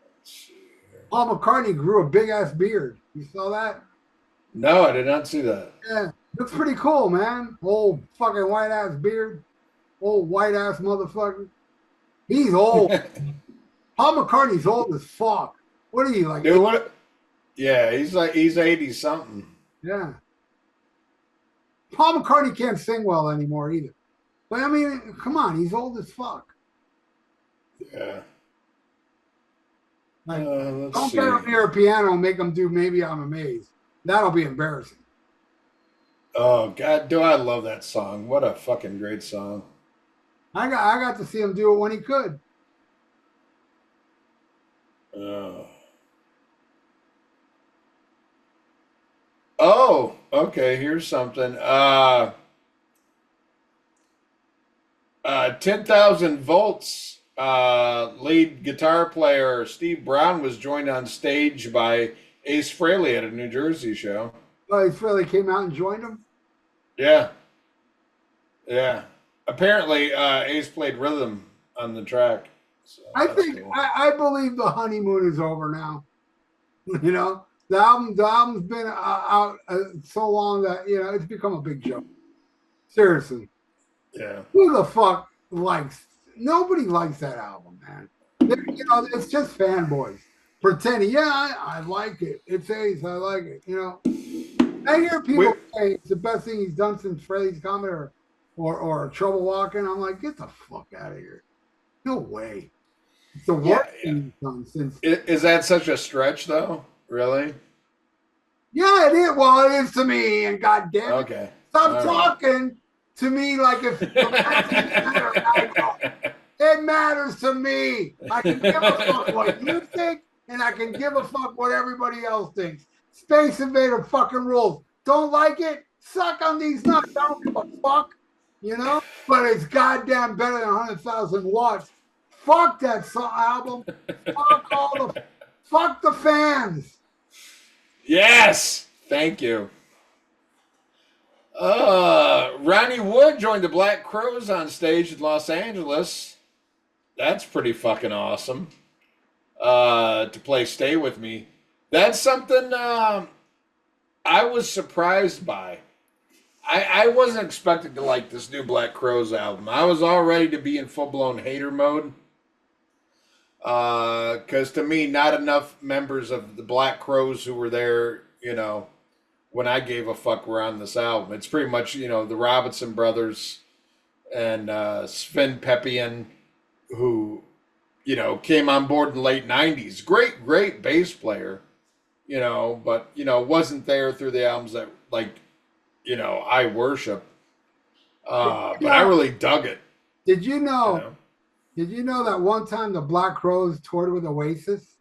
Let's see here. Paul McCartney grew a big ass beard. You saw that? No, I did not see that. Yeah, looks pretty cool, man. Old fucking white ass beard, old white ass motherfucker. He's old. Paul McCartney's old as fuck. What are you like? Dude, what? Yeah, he's 80 something. Yeah. Paul McCartney can't sing well anymore either. But I mean, come on, he's old as fuck. Yeah. Like, Let's don't get him see. near a piano and make him do Maybe I'm Amazed. That'll be embarrassing. Oh God, do I love that song? What a fucking great song. I got to see him do it when he could. Oh. Oh, okay. Here's something. 10,000 volts Lead guitar player Steve Brown was joined on stage by Ace Frehley at a New Jersey show. Oh, he really came out and joined him. Yeah, yeah. Apparently, Ace played rhythm on the track, so I that's think cool. I believe the honeymoon is over now. You know, the album's been out so long that it's become a big joke. Seriously, Yeah, who the fuck likes? Nobody likes that album, man. It's just fanboys pretending. Yeah, I like it. It's Ace. I like it. I hear we, people say it's the best thing he's done since Freddie's Comet or Trouble Walking. I'm like, get the fuck out of here. No way. It's the worst yeah, yeah. thing he's done since. Is that such a stretch, though? Really? Yeah, it is. Well, it is to me. And God damn it, Okay. stop All right. talking to me like if the matches matter. I don't. It matters to me. I can give a fuck what you think, and I can give a fuck what everybody else thinks. Space Invader fucking rules. Don't like it? Suck on these nuts. I don't give a fuck, But it's goddamn better than 100,000 watts. Fuck that album. Fuck the fans. Yes. Thank you. Ronnie Wood joined the Black Crowes on stage in Los Angeles. That's pretty fucking awesome. To play "Stay with Me." That's something I was surprised by. I wasn't expecting to like this new Black Crowes album. I was all ready to be in full blown hater mode. Because to me, not enough members of the Black Crowes who were there, when I gave a fuck were on this album. It's pretty much, the Robinson brothers and Sven Peppian, who, came on board in the late 90s. Great bass player, but, wasn't there through the albums that, like, I worship. But I really dug it. Did you You know? know? Did you know that one time the Black Crowes toured with Oasis?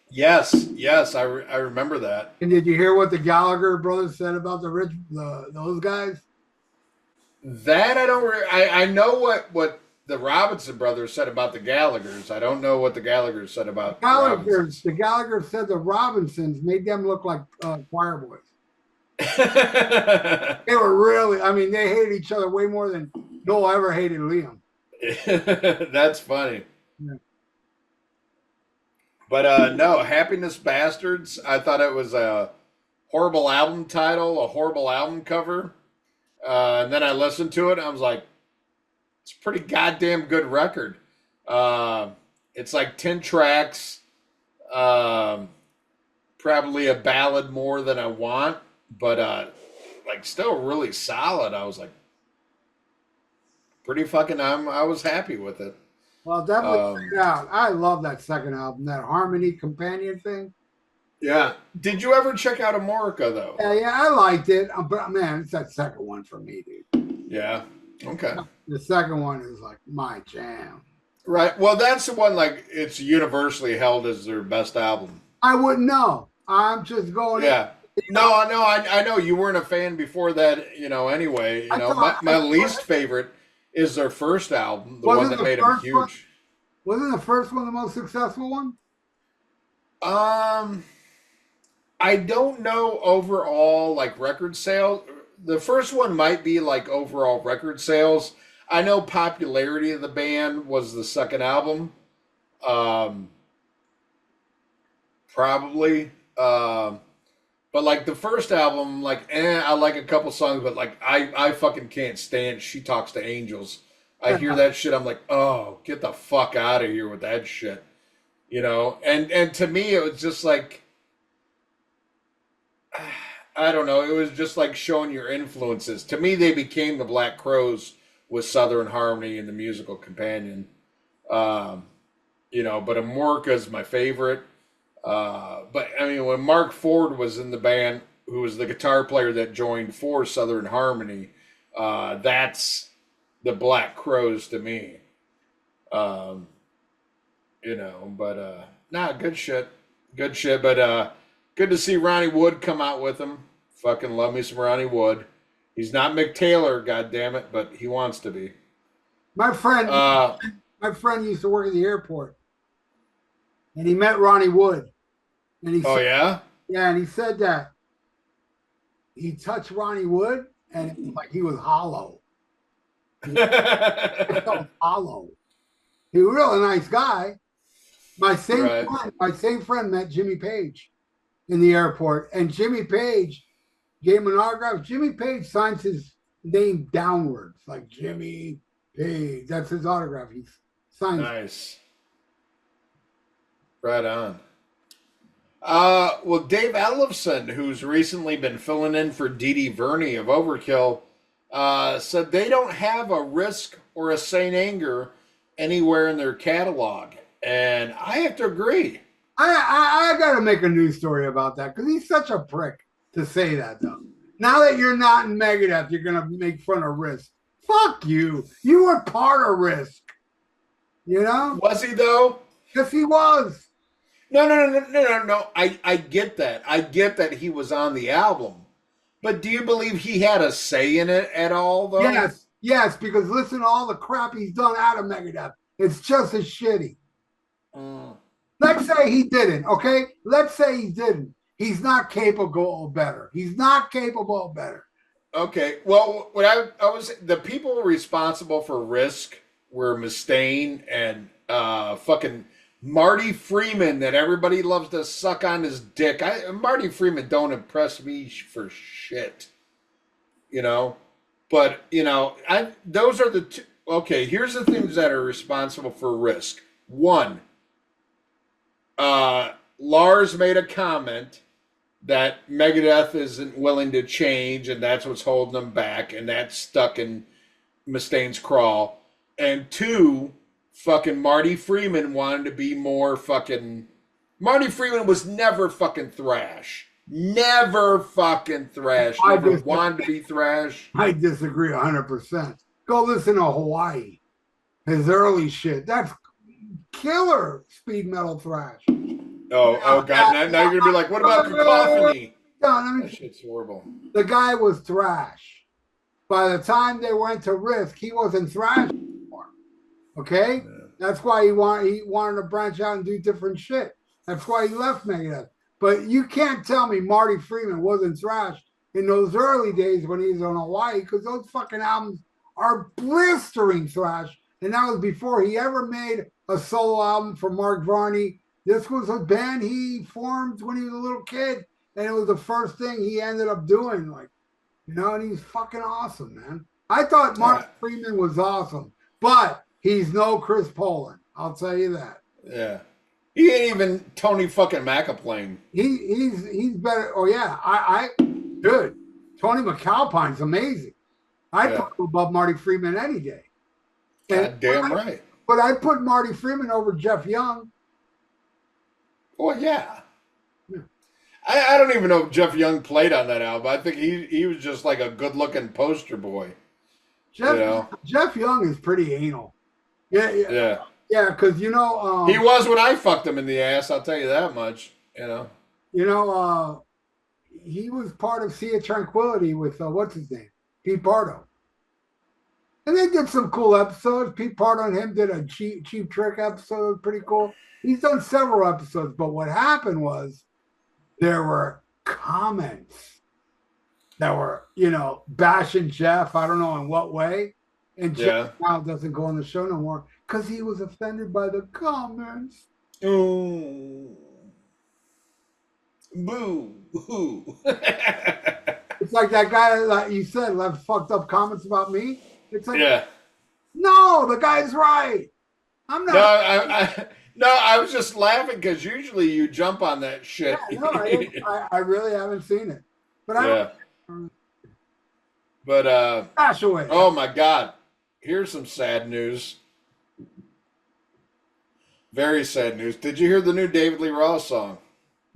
Yes, I remember that. And did you hear what the Gallagher brothers said about those guys? That I don't. I know what the Robinson brothers said about the Gallaghers. I don't know what the Gallaghers said about the Robinsons. The Gallagher said the Robinsons made them look like choir boys. They were really. I mean, they hated each other way more than Noel ever hated Liam. That's funny. Yeah. But no, Happiness Bastards. I thought it was a horrible album title, a horrible album cover. And then I listened to it. And I was like, it's a pretty goddamn good record. It's like 10 tracks. Probably a ballad more than I want, but like still really solid. I was like, pretty fucking. I was happy with it. Well, definitely check it out. I love that second album, that Harmony Companion thing. Yeah. Did you ever check out Amorica though? Yeah, I liked it, but man, it's that second one for me, dude. Yeah. Okay. The second one is like my jam. Right. Well, that's the one. Like it's universally held as their best album. I wouldn't know. I'm just going. Yeah. No, I know you weren't a fan before that. Anyway, my least favorite is their first album, the one that made them huge. Wasn't the first one the most successful one? I don't know overall like record sales. The first one might be like overall record sales. I know popularity of the band was the second album. Probably. But like the first album, like I like a couple songs, but like I fucking can't stand She Talks to Angels. I hear that shit, I'm like, oh, get the fuck out of here with that shit. And to me it was just like I don't know, it was just like showing your influences. To me they became the Black Crowes with Southern Harmony and the Musical Companion. But Amorca is my favorite. But I mean, when Mark Ford was in the band, who was the guitar player that joined for Southern Harmony, that's the Black Crowes to me. Good shit. Good shit. But good to see Ronnie Wood come out with him. Fucking love me some Ronnie Wood. He's not Mick Taylor, goddammit, but he wants to be. My friend, My friend used to work at the airport, and he met Ronnie Wood, and he Oh said, yeah. yeah, and he said that he touched Ronnie Wood, and it was like he was hollow. I felt hollow. He was a really nice guy. Right. My same friend met Jimmy Page in the airport, and Jimmy Page gave him an autograph. Jimmy Page signs his name downwards, like Jimmy Page. That's his autograph. He signs. Nice. Right on. Well, Dave Ellefson, who's recently been filling in for Dee Dee Verney of Overkill, said they don't have a Risk or a Saint Anger anywhere in their catalog, and I have to agree. I got to make a news story about that because he's such a prick to say that though. Now that you're not in Megadeth, you're gonna make fun of Risk. Fuck you. You were part of Risk. You know? Was he though? Yes, he was. No. I get that. I get that he was on the album. But do you believe he had a say in it at all, though? Yes, because listen to all the crap he's done out of Megadeth. It's just as shitty. Mm. Let's say he didn't, okay? Let's say he didn't. He's not capable of better. He's not capable of better. Okay. Well, what I was the people responsible for Risk were Mustaine and fucking Marty Freeman that everybody loves to suck on his dick. Marty Freeman don't impress me for shit. You know? But, those are the two. Okay, here's the things that are responsible for Risk. One, Lars made a comment that Megadeth isn't willing to change, and that's what's holding them back, and that's stuck in Mustaine's crawl. And two, fucking Marty Freeman wanted to be more fucking. Marty Freeman was never fucking thrash. Never fucking thrash. Never wanted to be thrash. I disagree 100%. Go listen to Hawaii. His early shit. That's killer speed metal thrash. Oh God! Now you're gonna be like, what about Cacophony? That shit's horrible. The guy was thrash. By the time they went to Risk, he wasn't thrash anymore. Okay, that's why he wanted to branch out and do different shit. That's why he left Megadeth. But you can't tell me Marty Freeman wasn't thrash in those early days when he was on Hawaii, because those fucking albums are blistering thrash. And that was before he ever made a solo album for Mark Varney. This was a band he formed when he was a little kid, and it was the first thing he ended up doing. And he's fucking awesome, man. I thought Mark Freeman was awesome, but he's no Chris Poland. I'll tell you that. Yeah. He ain't even Tony fucking McAplane. He's better. Oh yeah, good. Tony McAlpine's amazing. I put him above Marty Freeman any day. God damn right. But I put Marty Freeman over Jeff Young. Oh yeah. I don't even know if Jeff Young played on that album. I think he was just like a good looking poster boy. Jeff Young is pretty anal. Yeah. Yeah, because he was when I fucked him in the ass. I'll tell you that much. He was part of Sea of Tranquility with what's his name, Pete Pardo, and they did some cool episodes. Pete Pardo and him did a cheap trick episode, pretty cool. He's done several episodes, but what happened was there were comments that were bashing Jeff. I don't know in what way, and Jeff now doesn't go on the show no more because he was offended by the comments. Oh. Boo. It's like that guy, like you said, left fucked up comments about me. It's like, no, the guy's right. I'm not. No, I was just laughing because usually you jump on that shit. Yeah, no, I really haven't seen it. But I don't. But, Dash away. Oh my God. Here's some sad news. Very sad news. Did you hear the new David Lee Roth song?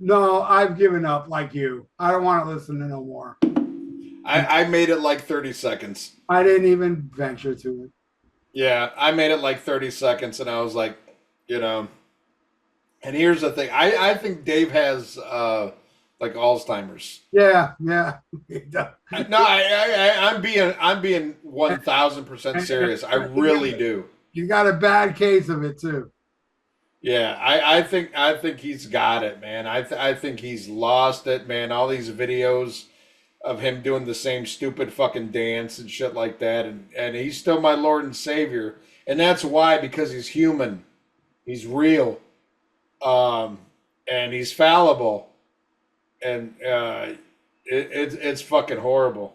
No, I've given up like you. I don't want to listen to no more. I made it like 30 seconds. I didn't even venture to it. Yeah, I made it like 30 seconds and I was like, and here's the thing. I think Dave has like Alzheimer's. Yeah. No, I'm being 1,000% serious. I really do. He's got a bad case of it too. Yeah, I think he's got it, man. I think he's lost it, man. All these videos of him doing the same stupid fucking dance and shit like that, and he's still my Lord and Savior, and that's why, because he's human, he's real, um, and he's fallible, and it's fucking horrible.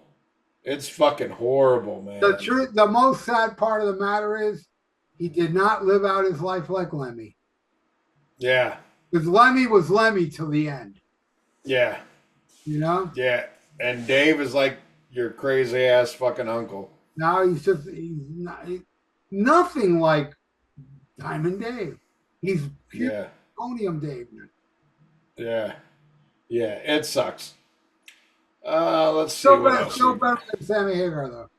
It's fucking horrible, The man. truth, the most sad part of the matter is he did not live out his life like Lemmy. Yeah, Because Lemmy was Lemmy till the end. yeah, You know? yeah. And Dave is like your crazy ass fucking uncle. Now nothing like Diamond Dave. He's pure Yeah, onium Dave. yeah, yeah. It sucks. Let's see Still what better, else we still got. better than Sammy Hagar though.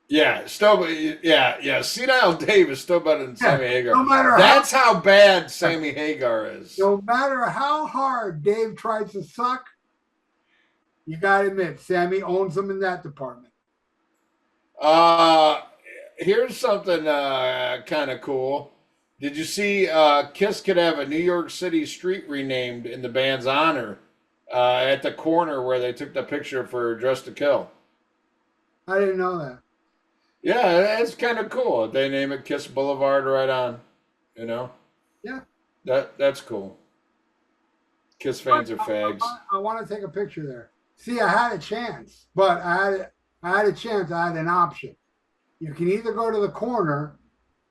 Yeah, still, yeah. Senile Dave is still better than Yeah. Sammy Hagar. No matter That's how bad Sammy Hagar is. no matter how hard Dave tries to suck, you gotta admit Sammy owns him in that department. Uh, Here's something kind of cool. Did you see Kiss could have a New York City street renamed in the band's honor at the corner where they took the picture for Dress to Kill? I didn't know that. Yeah, that's kind of cool. They name it Kiss Boulevard right on. You know Yeah. that's cool. Kiss fans are fags. I want to take a picture there. See, I had a chance, but I had a chance. I had an option. You can either go to the corner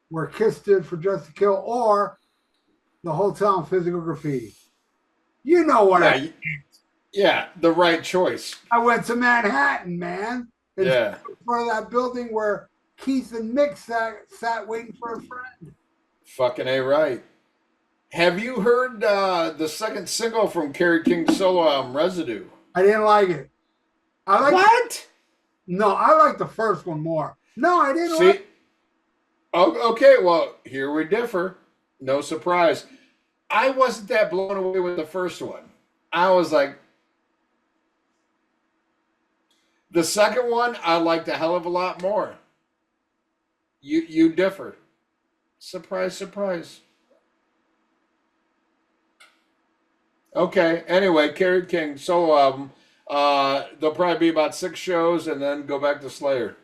where Kiss stood for Just to Kill, or the hotel and physical graffiti. You know what Yeah, yeah, the right choice. I went to Manhattan, man, and Yeah, in front of that building where Keith and Mick sat waiting for a friend. fucking a right. Have you heard the second single from Kerry King's solo album, Residue? I didn't like it. I like What? no, I like the first one more. No, I didn't See, like. oh, okay, well, here we differ. No surprise. I wasn't that blown away with the first one. I was like, the second one, I liked a hell of a lot more. You differ. Surprise, surprise. Okay. Anyway, Kerry King solo album. There'll probably be about 6 shows, and then go back to Slayer.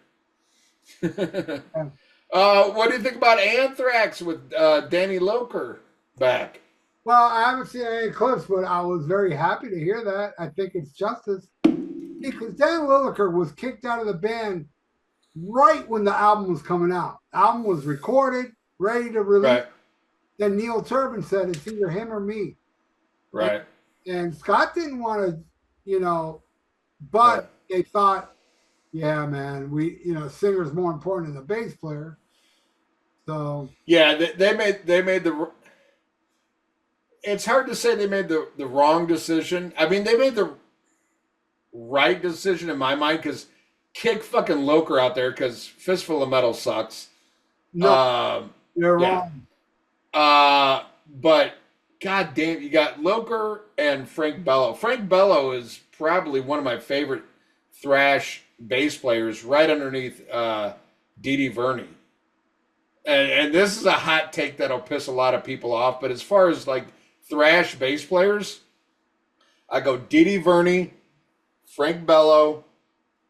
What do you think about Anthrax with Danny Loker back? Well, I haven't seen any clips, but I was very happy to hear that. I think it's justice because Dan Lilliker was kicked out of the band right when the album was coming out. The album was recorded, ready to release. Right, Then Neil Turbin said it's either him or me. right. And Scott didn't want to, but they thought, yeah, man, singer's more important than the bass player. So Yeah, they made the. It's hard to say they made the wrong decision. I mean, they made the right decision in my mind because kick fucking Loker out there because Fistful of Metal sucks. no, you're Yeah. wrong. But god damn, you got Loker and Frank Bello. Frank Bello is probably one of my favorite thrash bass players, right underneath Dee Verney. And this is a hot take that'll piss a lot of people off. But as far as like thrash bass players, I go Dee Verney, Frank Bello,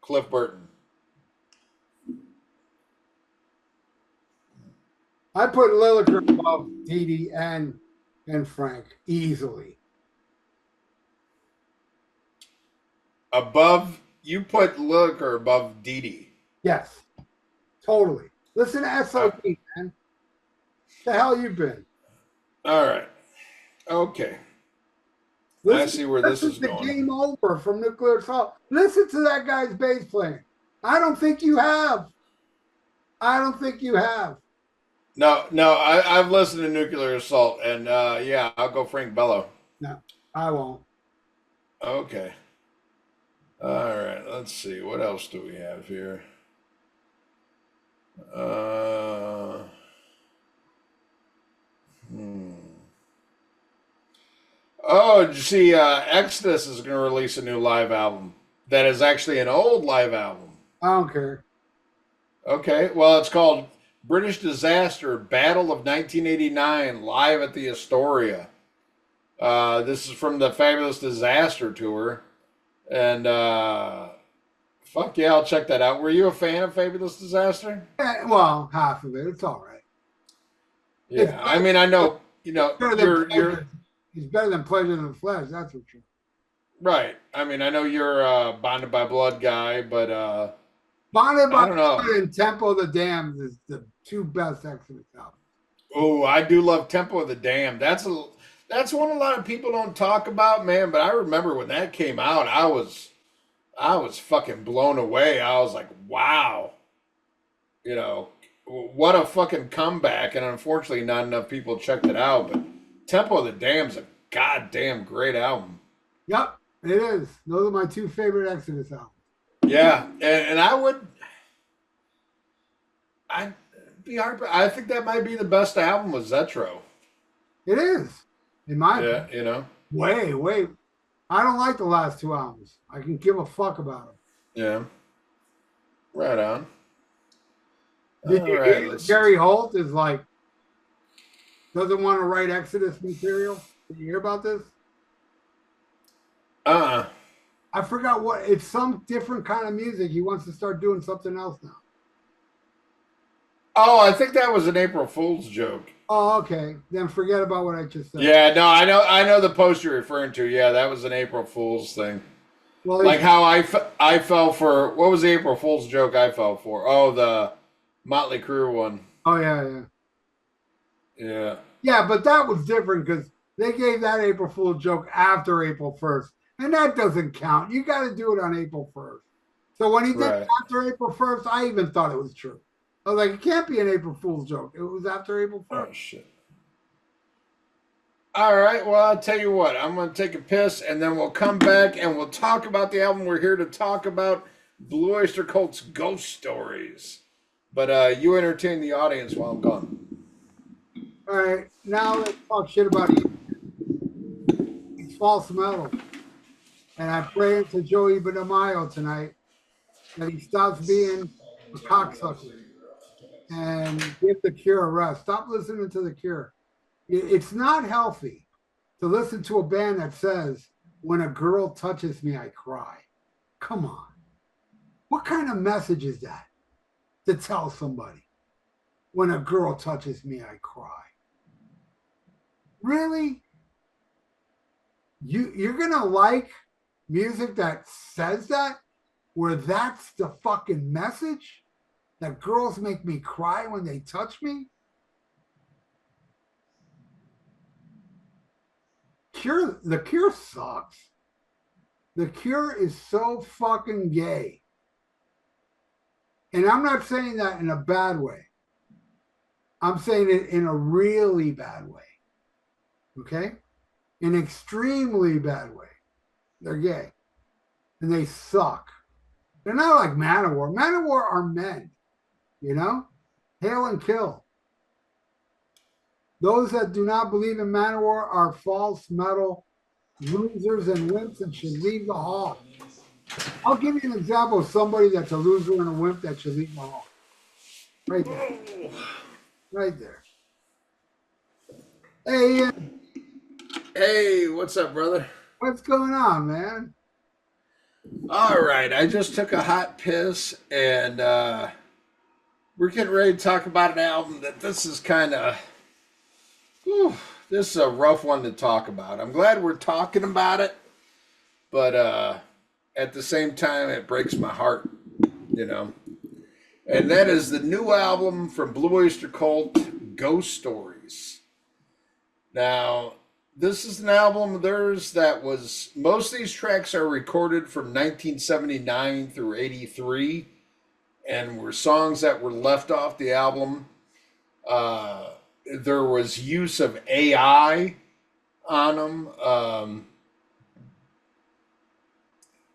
Cliff Burton. I put Lilliker above Dee and Frank easily. Above, you put Lilliker above Dee. Yes, totally. Listen to SOP, man. The hell you been? All right. Okay. I see where this is going. Game Over from Nuclear Assault. Listen to that guy's bass playing. I don't think you have. I don't think you have. No, I've listened to Nuclear Assault, and yeah, I'll go Frank Bello. No, I won't. Okay. All right, let's see. What else do we have here? Oh, did you see Exodus is going to release a new live album that is actually an old live album. I don't care. Okay, well, it's called British Disaster, Battle of 1989, live at the Astoria. This is from the Fabulous Disaster tour, and fuck yeah, I'll check that out. Were you a fan of Fabulous Disaster? Well, half of it. It's all right. It's Yeah, I mean, I know better than you're pleasure. He's better than pleasure than flesh. That's for sure. right. I mean, I know you're a Bonded by Blood guy, but Bonded I by don't know. Blood and Temple of the Damned is the two best Exodus albums. Oh, I do love Temple of the Dam. That's one a lot of people don't talk about, man. But I remember when that came out, I was fucking blown away. I was like, wow, you know, what a fucking comeback. And unfortunately, not enough people checked it out. But Temple of the Dam's a goddamn great album. Yep, it is. Those are my two favorite Exodus albums. Yeah, and I'd be hard. I think that might be the best album with Zetro. It is, in my Yeah, opinion. you know. Wait. I don't like the last two albums. I can give a fuck about them. Yeah, right on. Did All you right, hear that let's. Gary Holt is like doesn't want to write Exodus material? Did you hear about this? Uh. I forgot what it's some different kind of music. He wants to start doing something else now. Oh, I think that was an April Fool's joke. Oh, okay. Then forget about what I just said. Yeah, no, I know the post you're referring to. Yeah, that was an April Fool's thing. Well, Like how I fell for what was the April Fool's joke I fell for? Oh, the Motley Crue one. oh yeah. Yeah, Yeah, but that was different because they gave that April Fool joke after April 1st. And that doesn't count. You got to do it on April 1st. So when he did it right. after April 1st, I even thought it was true. I was like, it can't be an April Fool's joke. It was after April 1st. Oh shit. All right, well, I'll tell you what. I'm going to take a piss, and then we'll come back and we'll talk about the album. We're here to talk about Blue Oyster Cult's Ghost Stories. But you entertain the audience while I'm gone. All right, now let's talk shit about it. It's false metal. And I pray to Joey Bonamayo tonight that he stops being a cocksucker and give the Cure a rest. Stop listening to the Cure. It's not healthy to listen to a band that says, when a girl touches me, I cry. Come on. What kind of message is that to tell somebody? When a girl touches me, I cry. Really? You're going to like music that says that? Where that's the fucking message? That girls make me cry when they touch me? The Cure sucks. The Cure is so fucking gay. And I'm not saying that in a bad way. I'm saying it in a really bad way. Okay? An extremely bad way. They're gay. And they suck. They're not like Manowar. Manowar are men, you know? Hail and kill. Those that do not believe in Manowar are false metal losers and wimps and should leave the hall. I'll give you an example of somebody that's a loser and a wimp that should leave the hall. Right there. Right there. Hey, Ian, Hey, what's up, brother? what's going on, man? All right, I just took a hot piss, and we're getting ready to talk about an album that this is kind of. This is a rough one to talk about. I'm glad we're talking about it, but at the same time, it breaks my heart, you know. And that is the new album from Blue Oyster Cult, Ghost Stories. Now, this is an album of theirs that was, most of these tracks are recorded from 1979 through 83 and were songs that were left off the album. There was use of AI on them.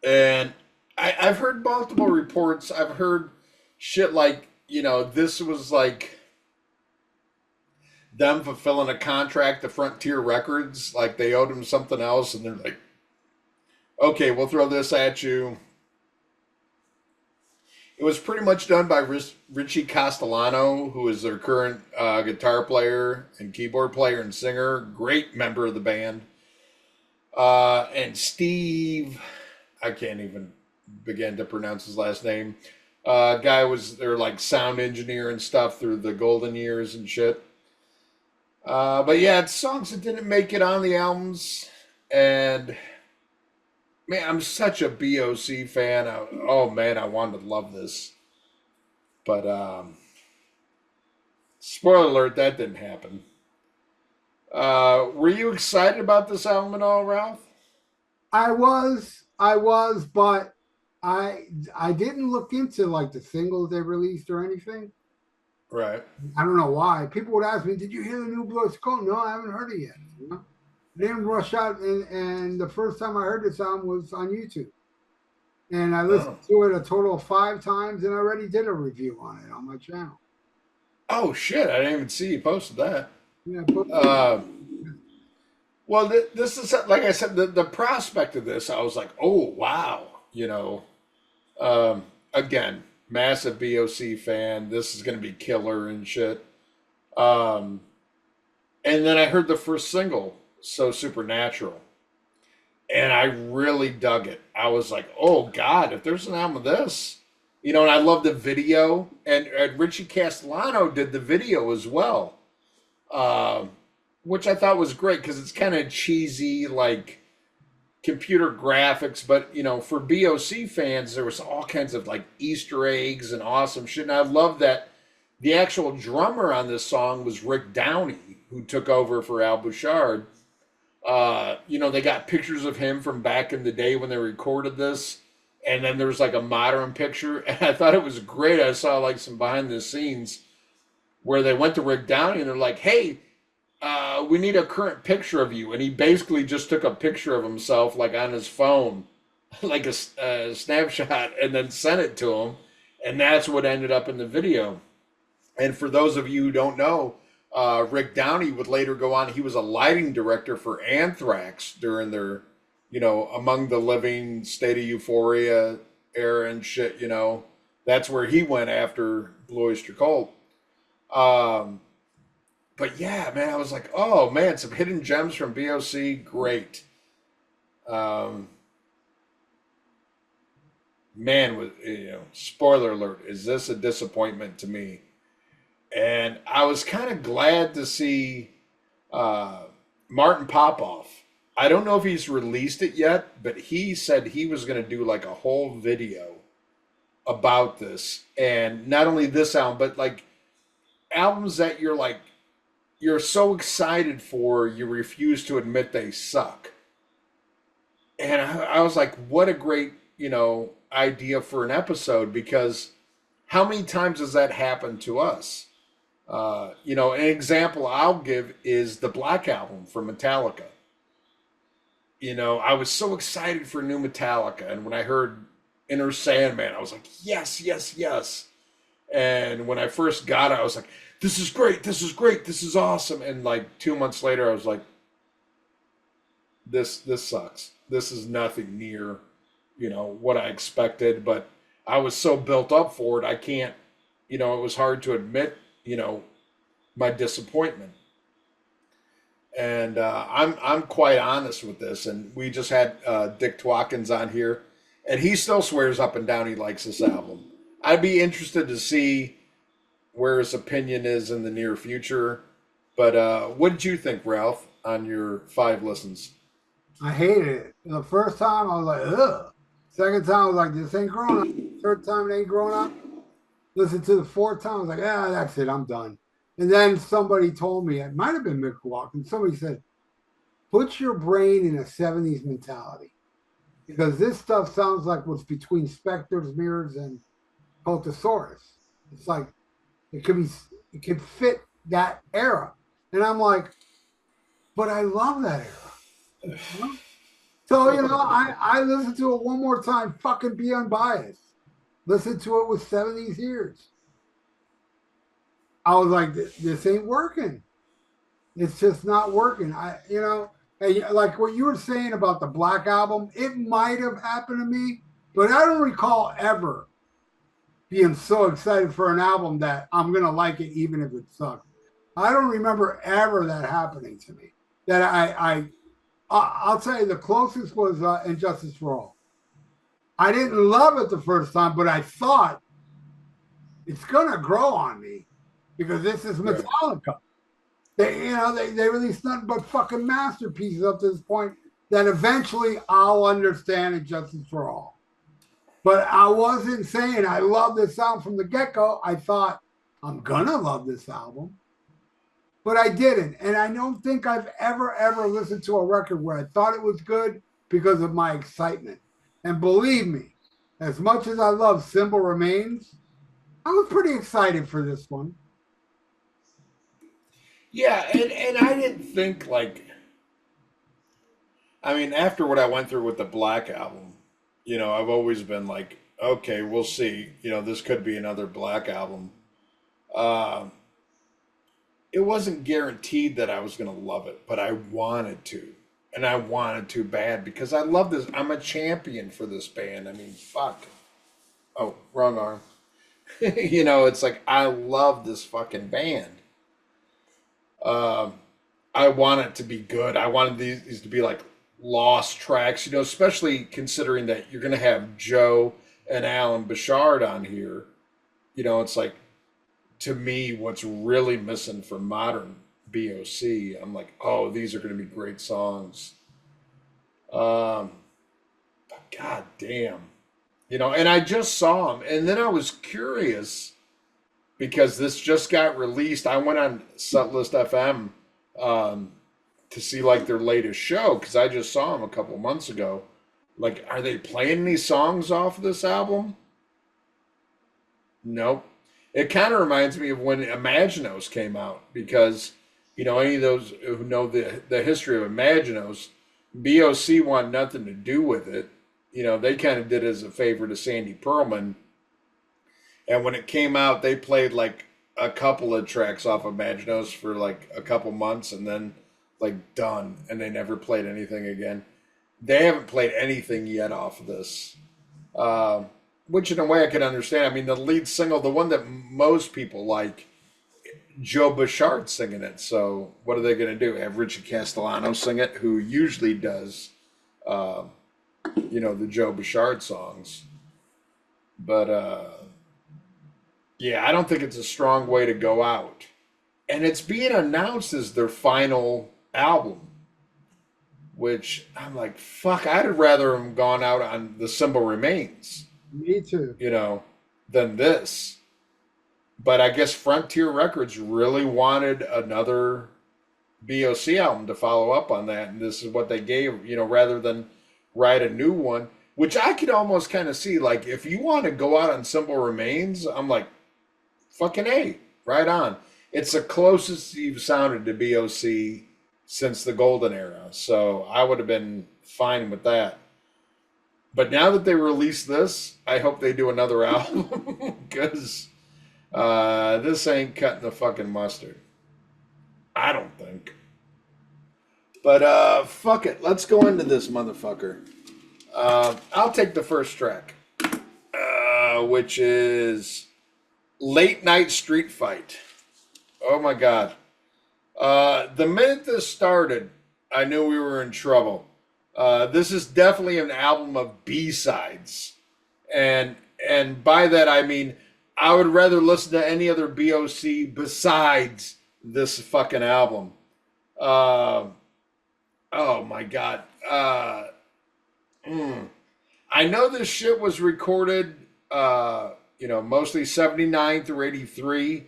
And I've heard multiple reports. I've heard shit like, this was like them fulfilling a contract to Frontier Records, like they owed them something else, and they're like, okay, we'll throw this at you. It was pretty much done by Richie Castellano, who is their current guitar player and keyboard player and singer, great member of the band. And Steve, I can't even begin to pronounce his last name. Guy was their like sound engineer and stuff through the golden years and shit. But yeah, it's songs that didn't make it on the albums, and man, I'm such a BOC fan. Oh man, I wanted to love this, but spoiler alert, that didn't happen. Were you excited about this album at all, Ralph? I was, but I didn't look into like the singles they released or anything. Right. I don't know why. People would ask me, "Did you hear the new Blood Skull?" No, I haven't heard it yet. You know? I didn't rush out, and the first time I heard this album was on YouTube, and I listened Oh. to it a total of 5 times, and I already did a review on it on my channel. Oh shit! I didn't even see you posted that. Yeah, but Uh, well, this is like I said, the prospect of this, I was like, oh wow, you know. Again, massive BOC fan. This is gonna be killer and shit. Um, and then I heard the first single, "So Supernatural," and I really dug it. I was like, oh god, if there's an album of this, you know. And I love the video, and Richie Castellano did the video as well, um, which I thought was great because it's kind of cheesy, like computer graphics, but you know, for BOC fans, there was all kinds of like Easter eggs and awesome shit. And I love that the actual drummer on this song was Rick Downey, who took over for Al Bouchard. You know, they got pictures of him from back in the day when they recorded this, and then there was like a modern picture, and I thought it was great. I saw like some behind the scenes where they went to Rick Downey and they're like, "Hey, we need a current picture of you," and he basically just took a picture of himself like on his phone, like a snapshot, and then sent it to him, and that's what ended up in the video. And for those of you who don't know, Rick Downey would later go on. He was a lighting director for Anthrax during their, you know, Among the Living, State of Euphoria era and shit. You know, that's where he went after Blue Oyster Cult. Um, but yeah, man, I was like, oh man, some hidden gems from BOC, great. Um, man, was you know, spoiler alert, is this a disappointment to me? And I was kind of glad to see uh, Martin Popoff. I don't know if he's released it yet, but he said he was going to do like a whole video about this, and not only this album, but like albums that you're so excited for, you refuse to admit they suck. And I was like, what a great, you know, idea for an episode, because how many times has that happened to us? You know, an example I'll give is the Black Album from Metallica. You know, I was so excited for new Metallica, and when I heard Inner Sandman, I was like, yes, yes, yes. And when I first got it, I was like, this is great, this is great, this is awesome. And like 2 months later, I was like, this sucks. This is nothing near, you know, what I expected. But I was so built up for it, I can't, you know, it was hard to admit, you know, my disappointment. And I'm quite honest with this. And we just had Dick Twatkins on here, and he still swears up and down he likes this album. I'd be interested to see where his opinion is in the near future. But what did you think, Ralph, on your 5 listens? I hated it. The first time I was like, ugh. Second time I was like, this ain't growing up. Third time it ain't growing up. Listen to the fourth time, I was like, ah, that's it, I'm done. And then somebody told me, it might have been Mick Walken, somebody said, put your brain in a 70s mentality. Because this stuff sounds like what's between Spectre's Mirrors and Cultosaurus. It's like it could be it could fit that era. And I'm like, but I love that era. You know? So, you know, I listened to it one more time, fucking be unbiased. Listen to it with 70s ears. I was like, this ain't working. It's just not working. You know, like what you were saying about the Black Album, it might have happened to me, but I don't recall ever being so excited for an album that I'm gonna like it even if it sucks. I don't remember ever that happening to me. That I'll tell you the closest was Injustice for All. I didn't love it the first time, but I thought it's gonna grow on me because this is Right. Metallica. They released nothing but fucking masterpieces up to this point that eventually I'll understand Injustice for All. But I wasn't saying I love this album from the get go. I thought I'm gonna love this album, but I didn't. And I don't think I've ever listened to a record where I thought it was good because of my excitement. And believe me, as much as I love Symbol Remains, I was pretty excited for this one. Yeah, and I didn't think like I mean, after what I went through with the Black album, I've always been like, okay, we'll see. This could be another Black album. Um, it wasn't guaranteed that I was going to love it, but I wanted to. And I wanted to bad because I love this. I'm a champion for this band. I mean, fuck. Oh, wrong arm. It's like I love this fucking band. Um, I want it to be good. I wanted these to be like lost tracks, especially considering that you're going to have Joe and Alan Bouchard on here. It's like, to me, what's really missing from modern BOC, I'm like, oh, these are going to be great songs. Um, but God damn. And I just saw them, and then I was curious because this just got released. I went on Setlist FM um, to see like their latest show because I just saw them a couple months ago. Like, are they playing any songs off of this album? Nope. It kind of reminds me of when Imaginos came out because, any of those who know the history of Imaginos, BOC wanted nothing to do with it. They kind of did it as a favor to Sandy Pearlman. And when it came out, they played like a couple of tracks off of Imaginos for like a couple months and then like done. And they never played anything again. They haven't played anything yet off of this. Um, which in a way I can understand. I mean, the lead single, the one that most people like, Joe Bouchard singing it. So what are they going to do? Have Richie Castellano sing it, who usually does, uh, the Joe Bouchard songs. But yeah, I don't think it's a strong way to go out. And it's being announced as their final album, which I'm like, fuck, I'd rather have gone out on The Symbol Remains, Me too. than this. But I guess Frontier Records really wanted another BOC album to follow up on that. And this is what they gave, rather than write a new one, which I could almost kind of see. Like, if you want to go out on Symbol Remains, I'm like, fucking A, right on. It's the closest you've sounded to BOC since the golden era. So I would have been fine with that. But now that they released this, I hope they do another album because this ain't cutting the fucking mustard. I don't think. But fuck it. Let's go into this motherfucker. I'll take the first track, which is Late Night Street Fight. Oh my God. The minute this started, I knew we were in trouble. This is definitely an album of B-sides. And by that I mean I would rather listen to any other BOC besides this fucking album. Uh, oh my God. I know this shit was recorded, mostly 79 through 83.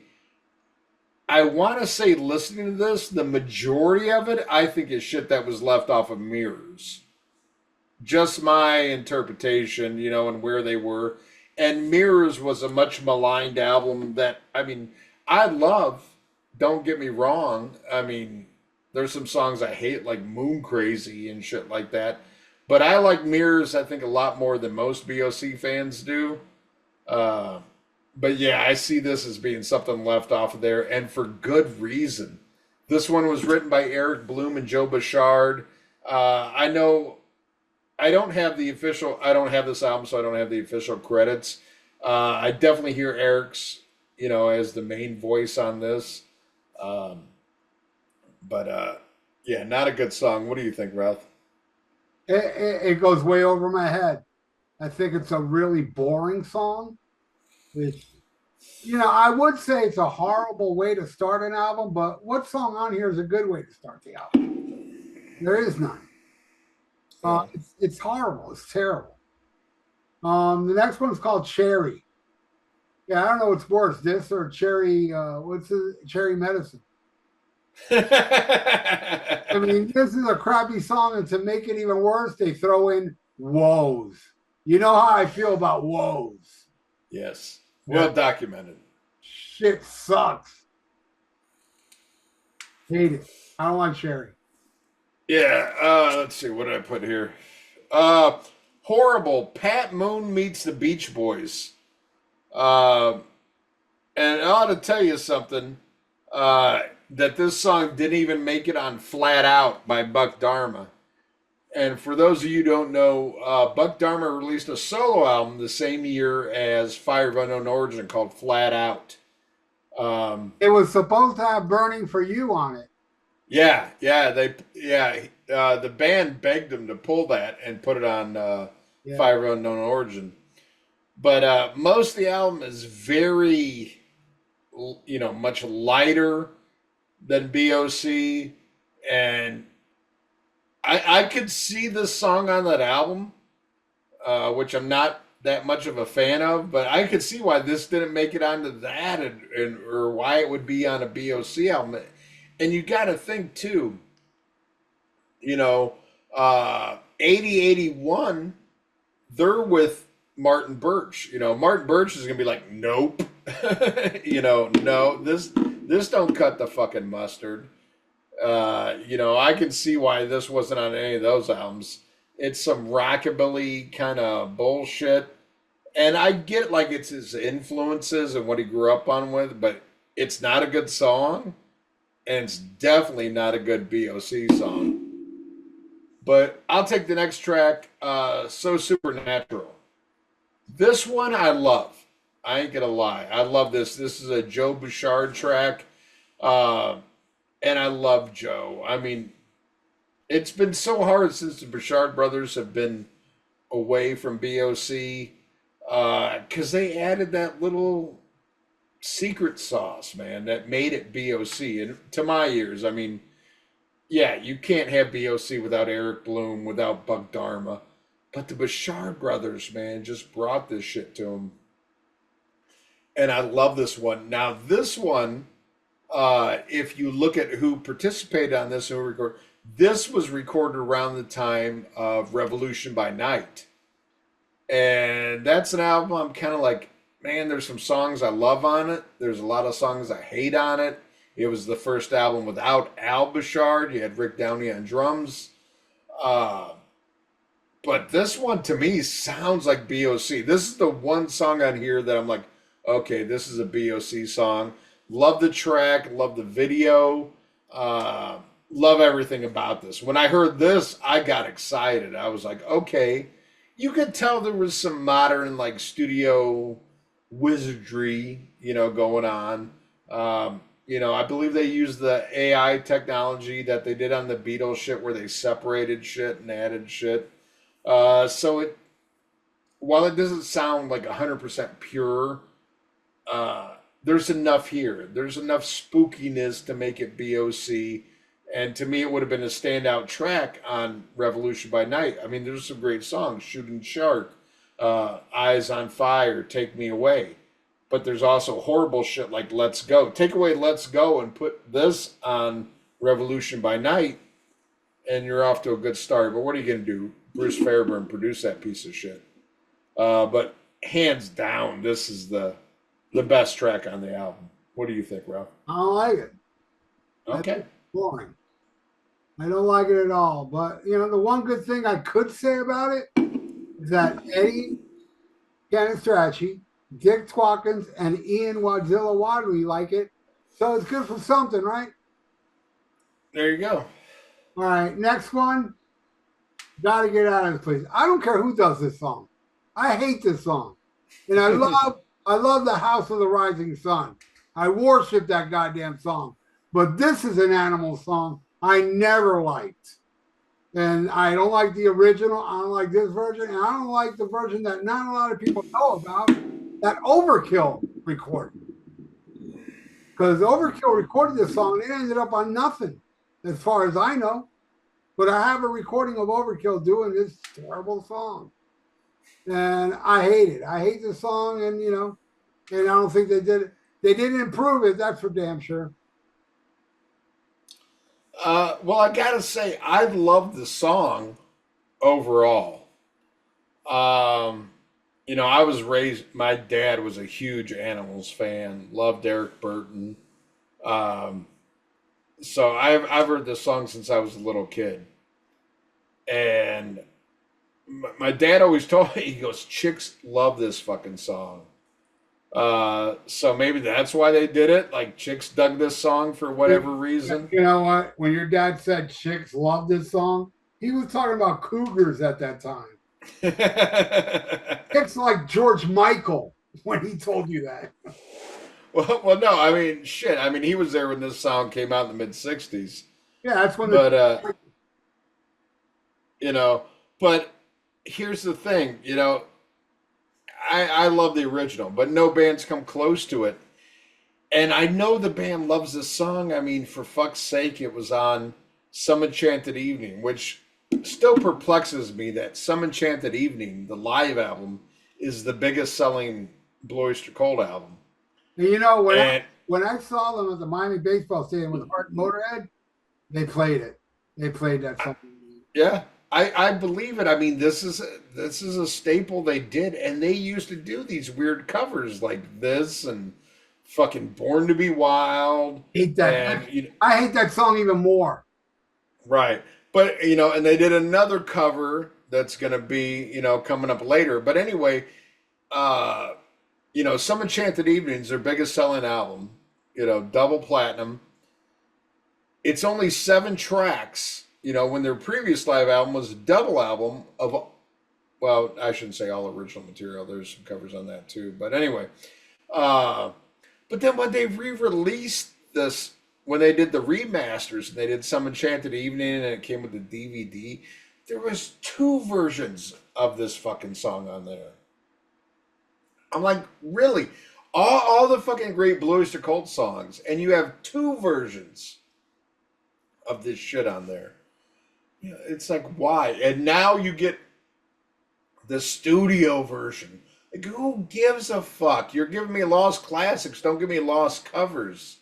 I want to say, listening to this, the majority of it, I think, is shit that was left off of Mirrors. Just my interpretation, and where they were. And Mirrors was a much maligned album that, I mean, I love. Don't get me wrong. I mean, there's some songs I hate, like Moon Crazy and shit like that. But I like Mirrors, I think, a lot more than most BOC fans do. Uh, but yeah, I see this as being something left off of there, and for good reason. This one was written by Eric Bloom and Joe Bouchard. I know I don't have the official. I don't have this album, so I don't have the official credits. I definitely hear Eric's, as the main voice on this. Um, but yeah, not a good song. What do you think, Ralph? It goes way over my head. I think it's a really boring song. It's, I would say it's a horrible way to start an album, but what song on here is a good way to start the album? There is none. Yeah. It's horrible. It's terrible. The next one's called Cherry. Yeah, I don't know what's worse, this or Cherry. What's the Cherry Medicine? I mean, this is a crappy song, and to make it even worse, they throw in woes. You know how I feel about woes. Yes. Yeah. Well documented. Shit sucks. Hate it. I don't like Cherry. Yeah. Let's see. What did I put here? Horrible. Pat Moon meets the Beach Boys. Uh, and I ought to tell you something. That this song didn't even make it on Flat Out by Buck Dharma. And for those of you who don't know, Buck Dharma released a solo album the same year as Fire of Unknown Origin called Flat Out. It was supposed to have Burning for You on it. The band begged them to pull that and put it on Yeah. Fire of Unknown Origin. But most of the album is very, much lighter than BOC, and I could see this song on that album, which I'm not that much of a fan of, but I could see why this didn't make it onto that, or why it would be on a BOC album. And you got to think too, 8081, they're with Martin Birch. Martin Birch is gonna be like, nope, no, this don't cut the fucking mustard. I can see why this wasn't on any of those albums. It's some rockabilly kind of bullshit. And I get like it's his influences and what he grew up on with, but it's not a good song. And it's definitely not a good BOC song. But I'll take the next track, So Supernatural. This one I love. I ain't gonna lie. I love this. This is a Joe Bouchard track. Uh, and I love Joe. I mean, it's been so hard since the Bouchard brothers have been away from BOC because they added that little secret sauce, man, that made it BOC. And to my ears, I mean, yeah, you can't have BOC without Eric Bloom, without Buck Dharma. But the Bouchard brothers, man, just brought this shit to them. And I love this one. Now, this one, if you look at who participated on this, this was recorded around the time of Revolution by Night. And that's an album I'm kind of like, man, there's some songs I love on it. There's a lot of songs I hate on it. It was the first album without Al Bouchard. You had Rick Downey on drums. But this one to me sounds like BOC. This is the one song on here that I'm like, okay, this is a BOC song. Love the track, love the video, love everything about this. When I heard this, I got excited. I was like, okay, you could tell there was some modern like studio wizardry, going on. I believe they used the AI technology that they did on the Beatles shit where they separated shit and added shit. So while it doesn't sound like 100% pure, there's enough here. There's enough spookiness to make it BOC. And to me, it would have been a standout track on Revolution by Night. I mean, there's some great songs: Shooting Shark, Eyes on Fire, Take Me Away. But there's also horrible shit like Let's Go. Take away Let's Go and put this on Revolution by Night, and you're off to a good start. But what are you going to do? Bruce Fairburn produced that piece of shit. But hands down, this is the best track on the album. What do you think, Ralph? I don't like it. I think Okay. it's boring. I don't like it at all. But the one good thing I could say about it is that Eddie Canistracci, Dick Twatkins, and Ian Wadzilla Wadley like it. So it's good for something, right? There you go. All right, next one. Gotta get out of this place. I don't care who does this song. I hate this song. And I love the House of the Rising Sun. I worship that goddamn song. But this is an animal song I never liked. And I don't like the original. I don't like this version. And I don't like the version that not a lot of people know about, that Overkill recorded. Because Overkill recorded this song and it ended up on nothing, as far as I know. But I have a recording of Overkill doing this terrible song. And I hate it. I hate the song, and and I don't think they did it. They didn't improve it, that's for damn sure. Well, I gotta say, I love the song overall. Um, I was raised. My dad was a huge Animals fan. Loved Eric Burton. Um, so I've heard this song since I was a little kid, and my dad always told me, he goes, "Chicks love this fucking song." So maybe that's why they did it. Like chicks dug this song for whatever reason. You know what? When your dad said chicks love this song, he was talking about cougars at that time. Chicks like George Michael when he told you that. Well, no, I mean, shit. I mean, he was there when this song came out in the mid '60s. Yeah, that's when But the you know, but here's the thing. I love the original, but no band's come close to it. And I know the band loves this song. I mean, for fuck's sake, it was on Some Enchanted Evening, which still perplexes me that Some Enchanted Evening, the live album, is the biggest selling Blue Oyster Cult album. when I And when I saw them at the Miami baseball stadium with Heart and Motorhead, they played it. They played that song. yeah, I believe it. I mean, this is a staple they did, and they used to do these weird covers like this and fucking Born to Be Wild, Hate that. and I hate that song even more. right. But and they did another cover that's gonna be coming up later. But anyway, uh, Some Enchanted Evenings, their biggest selling album, double platinum. It's only 7 tracks. When their previous live album was a double album of, well, I shouldn't say all original material. There's some covers on that too. But anyway, uh, but then when they re-released this, when they did the remasters, and they did Some Enchanted Evening, and it came with the DVD, there was 2 versions of this fucking song on there. I'm like, really? All the fucking great Blue Oyster Cult songs, and you have 2 versions of this shit on there. It's like, why? And now you get the studio version. Like, who gives a fuck? You're giving me lost classics. Don't give me lost covers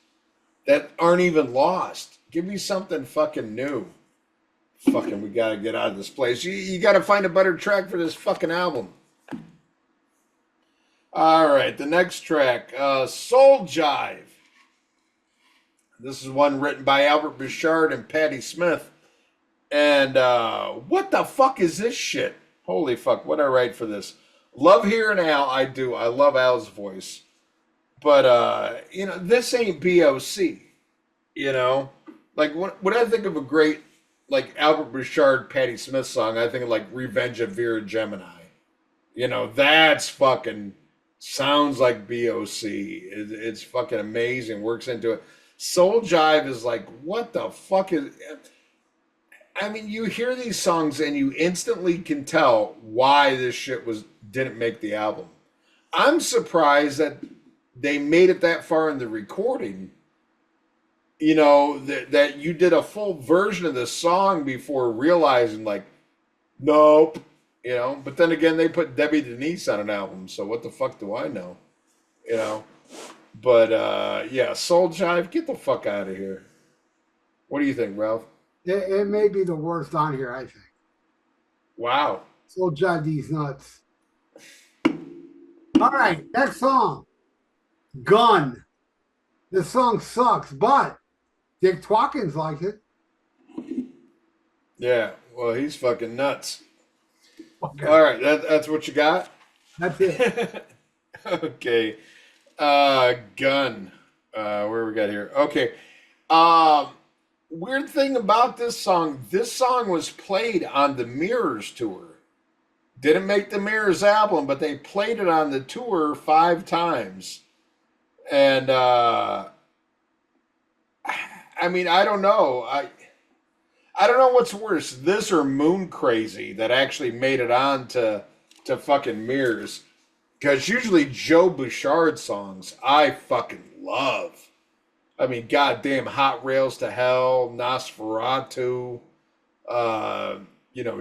that aren't even lost. Give me something fucking new. Fucking, we gotta get out of this place. You gotta find a better track for this fucking album. All right, the next track, Soul Jive. This is one written by Albert Bouchard and Patti Smith. And what the fuck is this shit? Holy fuck, what I write for this? Love hearing Al, I do. I love Al's voice. But, this ain't BOC, Like, when I think of a great, like, Albert Bouchard, Patti Smith song, I think of, like, Revenge of Vera Gemini. That's fucking, sounds like BOC. It's fucking amazing, works into it. Soul Jive is like, what the fuck is... I mean, you hear these songs and you instantly can tell why this shit didn't make the album. I'm surprised that they made it that far in the recording. That you did a full version of the song before realizing, like, nope. But then again, they put Debbie Denise on an album, so what the fuck do I know? But yeah, Soul Jive, get the fuck out of here. What do you think, Ralph? It may be the worst on here, I think. Wow. So jive these nuts. All right, next song. Gun. This song sucks, but Dick Twatkins likes it. Yeah, well, he's fucking nuts. Okay. All right, that's what you got? That's it. Okay. Gun. Where we got here? Okay. Weird thing about this song was played on the Mirrors tour. Didn't make the Mirrors album, but they played it on the tour 5 times. And I mean, I don't know. I don't know what's worse, this or Moon Crazy that actually made it on to fucking Mirrors. Because usually Joe Bouchard songs I fucking love. I mean, goddamn, Hot Rails to Hell, Nosferatu, uh,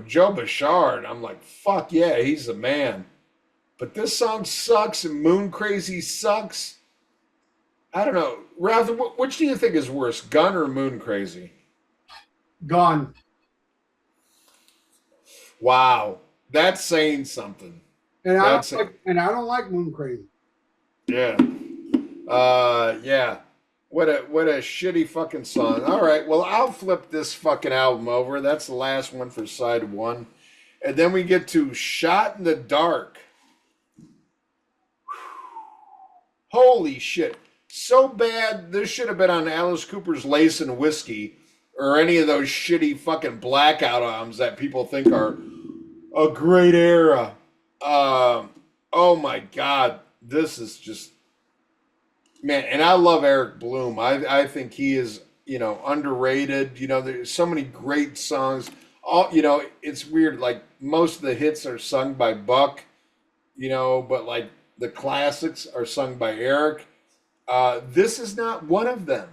Joe Bouchard. I'm like, fuck yeah, he's the man. But this song sucks and Moon Crazy sucks. I don't know. Ralph, which do you think is worse, Gun or Moon Crazy? Gone. Wow. That's saying something. And That's I don't like Moon Crazy. Yeah. Yeah. What a shitty fucking song. All right, well, I'll flip this fucking album over. That's the last one for side one. And then we get to Shot in the Dark. Holy shit. So bad, this should have been on Alice Cooper's Lace and Whiskey or any of those shitty fucking blackout albums that people think are a great era. Oh my God. This is just, man, and I love Eric Bloom. I think he is, underrated. There's so many great songs. All, it's weird. Like most of the hits are sung by Buck, but like the classics are sung by Eric. This is not one of them.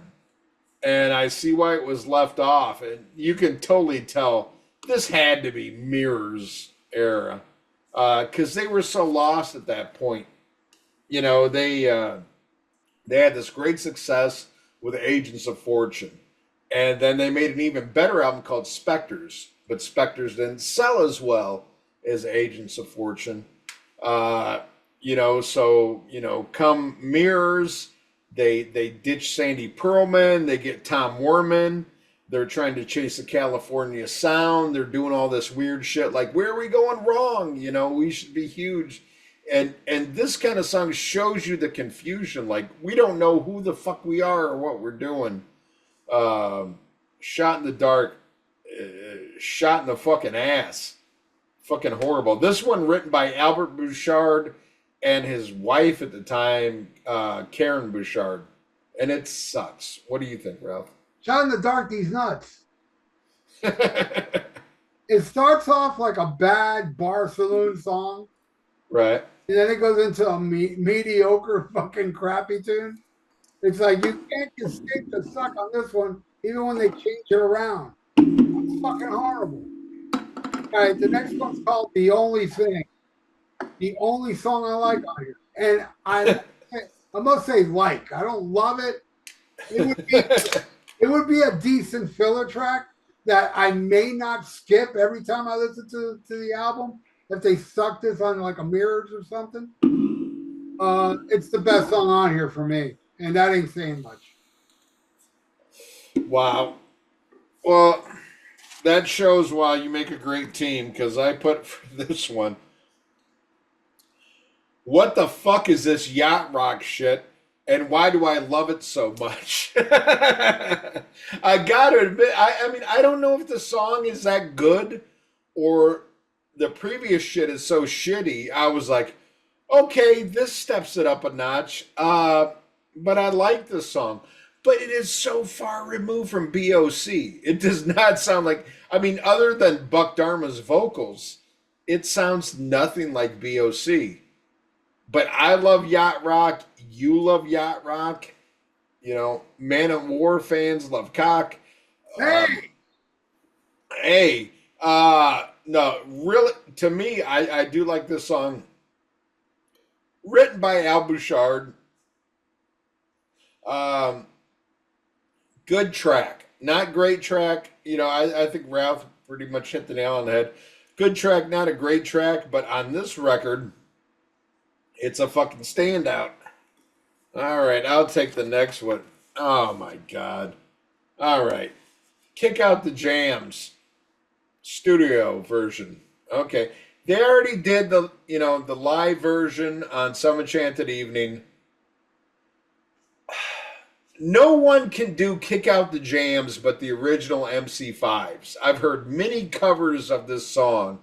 And I see why it was left off. And you can totally tell this had to be Mirrors era. Because they were so lost at that point. They had this great success with Agents of Fortune. And then they made an even better album called Spectres. But Spectres didn't sell as well as Agents of Fortune. Come Mirrors, they ditch Sandy Pearlman, they get Tom Werman. They're trying to chase the California sound. They're doing all this weird shit like, where are we going wrong? We should be huge. And this kind of song shows you the confusion. Like, we don't know who the fuck we are or what we're doing. Shot in the Dark, shot in the fucking ass. Fucking horrible. This one written by Albert Bouchard and his wife at the time, Karen Bouchard. And it sucks. What do you think, Ralph? Shot in the Dark, these nuts. It starts off like a bad bar saloon song. Right. And then it goes into a mediocre fucking crappy tune. It's like you can't escape the suck on this one, even when they change it around. It's fucking horrible. All right, the next one's called The Only Thing. The only song I like on here. And I must say like. I don't love it. It would be a decent filler track that I may not skip every time I listen to the album. If they stuck this on like a Mirrors or something. It's the best song on here for me. And that ain't saying much. Wow. Well, that shows why you make a great team, because I put for this one, what the fuck is this yacht rock shit? And why do I love it so much? I gotta admit, I mean, I don't know if the song is that good or the previous shit is so shitty. I was like, okay, this steps it up a notch. But I like this song. But it is so far removed from BOC. It does not sound like, I mean, other than Buck Dharma's vocals, it sounds nothing like BOC. But I love yacht rock. You love yacht rock. Man at War fans love cock. Hey. No, really, to me, I do like this song. Written by Al Bouchard. Good track. Not great track. I think Ralph pretty much hit the nail on the head. Good track, not a great track. But on this record, it's a fucking standout. All right, I'll take the next one. Oh, my God. All right. Kick Out the Jams. Studio version. Okay. They already did the live version on Some Enchanted Evening. No one can do Kick Out the Jams but the original MC5s. I've heard many covers of this song,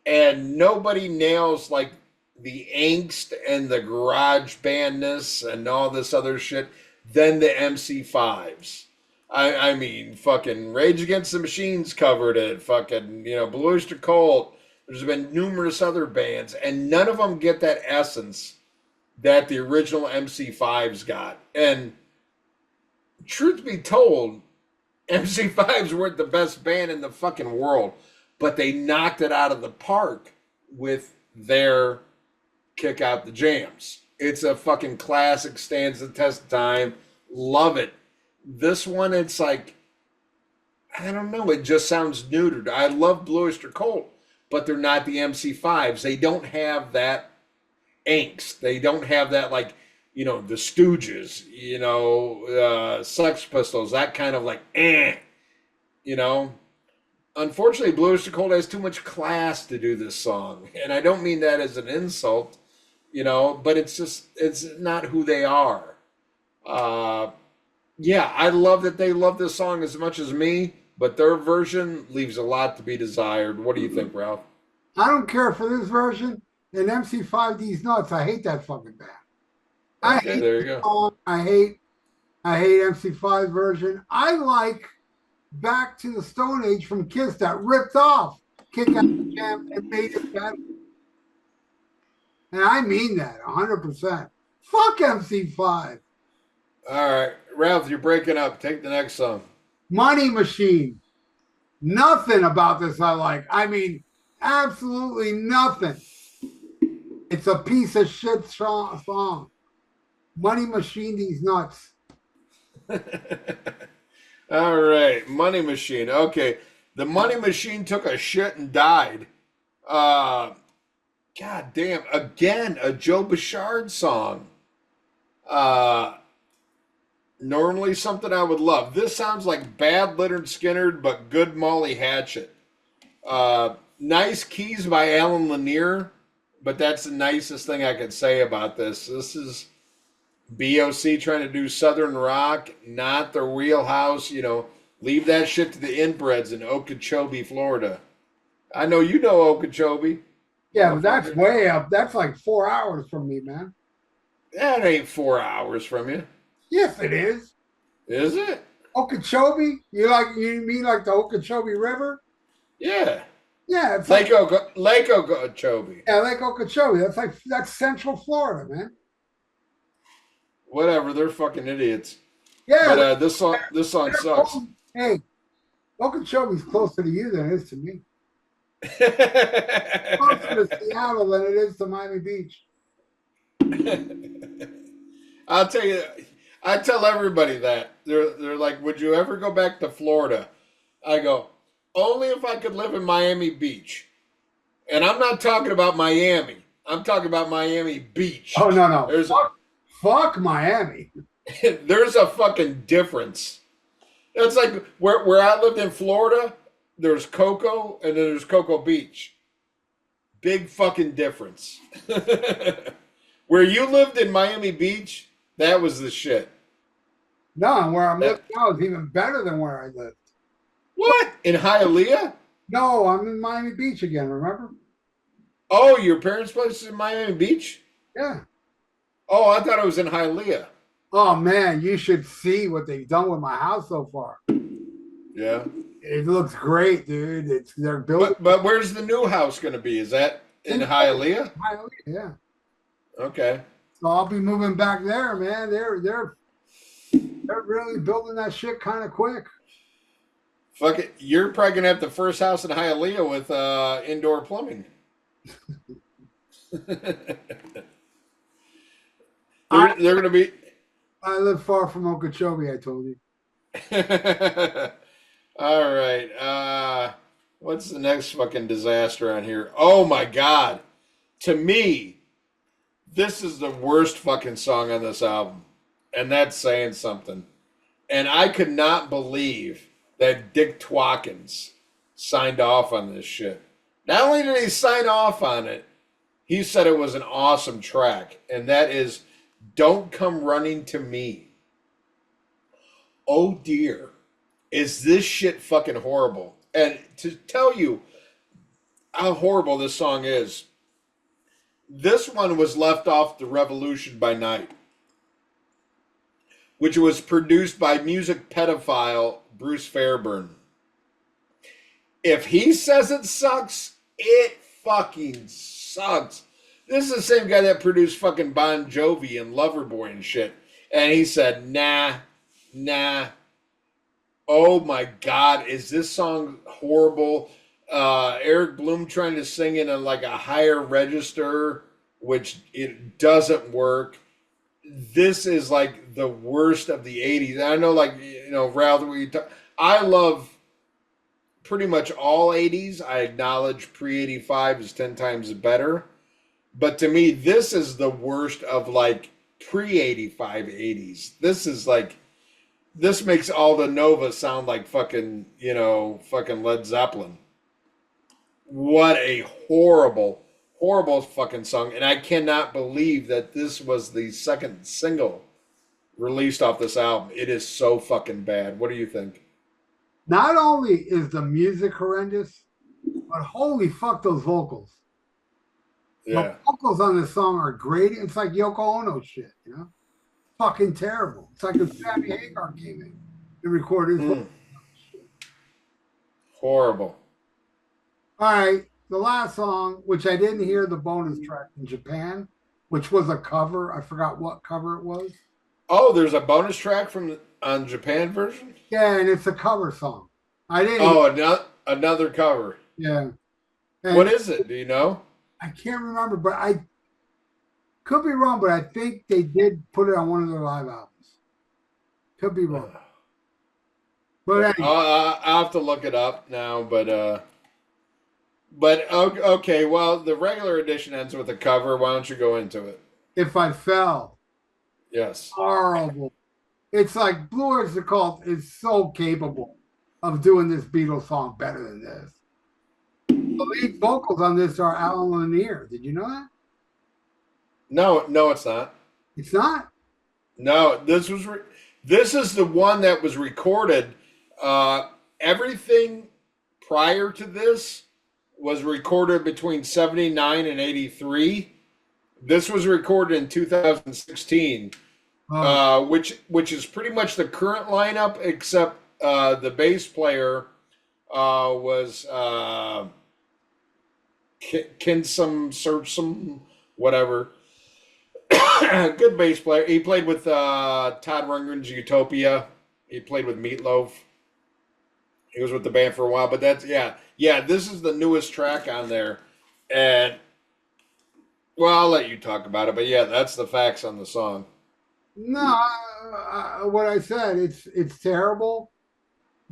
and nobody nails like the angst and the garage bandness and all this other shit than the MC5s. I mean, fucking Rage Against the Machines covered it. Fucking, Blue Oyster Cult. There's been numerous other bands, and none of them get that essence that the original MC5s got. And truth be told, MC5s weren't the best band in the fucking world, but they knocked it out of the park with their Kick Out the Jams. It's a fucking classic, stands the test of time. Love it. This one, it's like, I don't know, it just sounds neutered. I love Blue Oyster Cult, but they're not the MC5s. They don't have that angst. They don't have that, like, the Stooges, Sex Pistols, that kind of like, you know. Unfortunately, Blue Oyster Cult has too much class to do this song. And I don't mean that as an insult, but it's not who they are. Yeah, I love that they love this song as much as me, but their version leaves a lot to be desired. What do you think, Ralph? I don't care for this version. And MC5D's nuts. I hate that fucking band. I Okay, hate there you the go. song. I hate MC5 version. I like Back to the Stone Age from Kiss that ripped off Kick Out the Jam and made it better. And I mean that 100%. Fuck MC5. All right, Ralph, you're breaking up. Take the next song. Money Machine. Nothing about this I like. I mean, absolutely nothing. It's a piece of shit song. Money Machine, these nuts. All right, Money Machine. Okay, the Money Machine took a shit and died. God damn! Again, a Joe Bouchard song. Uh, Normally something I would love. This sounds like bad Leonard Skinner, but good Molly Hatchet. Nice keys by Alan Lanier, but that's the nicest thing I could say about this. This is BOC trying to do Southern rock, not their wheelhouse. Leave that shit to the inbreds in Okeechobee, Florida. I know you know Okeechobee. Yeah, but that's way up. That's like 4 hours from me, man. That ain't 4 hours from you. Yes, it is. Is it? Okeechobee? You mean like the Okeechobee River? Yeah. Yeah, it's Lake like Okeechobee. yeah, Lake Okeechobee. That's Central Florida, man. Whatever, they're fucking idiots. Yeah, But this song sucks. Hey, Okeechobee's closer to you than it is to me. Closer to Seattle than it is to Miami Beach. I'll tell you, I tell everybody that. They're like, would you ever go back to Florida? I go, only if I could live in Miami Beach. And I'm not talking about Miami. I'm talking about Miami Beach. Oh no. Fuck Miami. There's a fucking difference. It's like where I lived in Florida, there's Cocoa and then there's Cocoa Beach. Big fucking difference. Where you lived in Miami Beach, that was the shit. No, where I'm living now is even better than where I lived. What? In Hialeah? No, I'm in Miami Beach again, remember? Oh, your parents' place is in Miami Beach? Yeah. Oh, I thought it was in Hialeah. Oh man, you should see what they've done with my house so far. Yeah. It looks great, dude. They're building. But where's the new house going to be? Is that in Hialeah? Hialeah, yeah. Okay. So I'll be moving back there, man. They're really building that shit kind of quick. Fuck it. You're probably going to have the first house in Hialeah with indoor plumbing. They're going to be. I live far from Okeechobee, I told you. All right. What's the next fucking disaster on here? Oh my God. To me, this is the worst fucking song on this album. And that's saying something. And I could not believe that Dick Twatkins signed off on this shit. Not only did he sign off on it, he said it was an awesome track. And that is Don't Come Running to Me. Oh dear. Is this shit fucking horrible? And to tell you, how horrible this song is. This one was left off the Revolution by Night, which was produced by music pedophile Bruce Fairburn. If he says it sucks, it fucking sucks. This is the same guy that produced fucking Bon Jovi and Loverboy and shit. And he said, nah, nah. Oh my God, is this song horrible? Eric Bloom trying to sing in like a higher register, which it doesn't work. This is like the worst of the 80s. I know, like, Ralph, I love pretty much all 80s. I acknowledge pre 85 is 10 times better. But to me, this is the worst of like pre 85 80s. This is like, this makes all the Nova sound like fucking, fucking Led Zeppelin. What a horrible, horrible fucking song. And I cannot believe that this was the second single released off this album. It is so fucking bad. What do you think? Not only is the music horrendous, but holy fuck those vocals. The Yeah. vocals on this song are great. It's like Yoko Ono shit, Fucking terrible. It's like if Sammy Hagar came in and recorded his vocals. Horrible. All right, the last song, which I didn't hear the bonus track in Japan, which was a cover. I forgot what cover it was. Oh, there's a bonus track on Japan version? Yeah, and it's a cover song. I didn't. Oh, another cover. Yeah. And what is it? Do you know? I can't remember, but I could be wrong, but I think they did put it on one of their live albums. Could be wrong. But anyway. I'll have to look it up now, but okay, well, the regular edition ends with a cover. Why don't you go into it? If I Fell. Yes. Horrible. It's like Blue Oyster Cult is so capable of doing this Beatles song better than this. The lead vocals on this are Alan Lanier. Did you know that? No, it's not. It's not? No, this is the one that was recorded. Everything prior to this was recorded between 79 and 83. This was recorded in 2016, which is pretty much the current lineup, except the bass player was Kinsum, whatever. Good bass player. He played with Todd Rundgren's Utopia. He played with Meatloaf. He was with the band for a while, but that's this is the newest track on there, and well, I'll let you talk about it, but yeah, that's the facts on the song. No, what I said, it's terrible.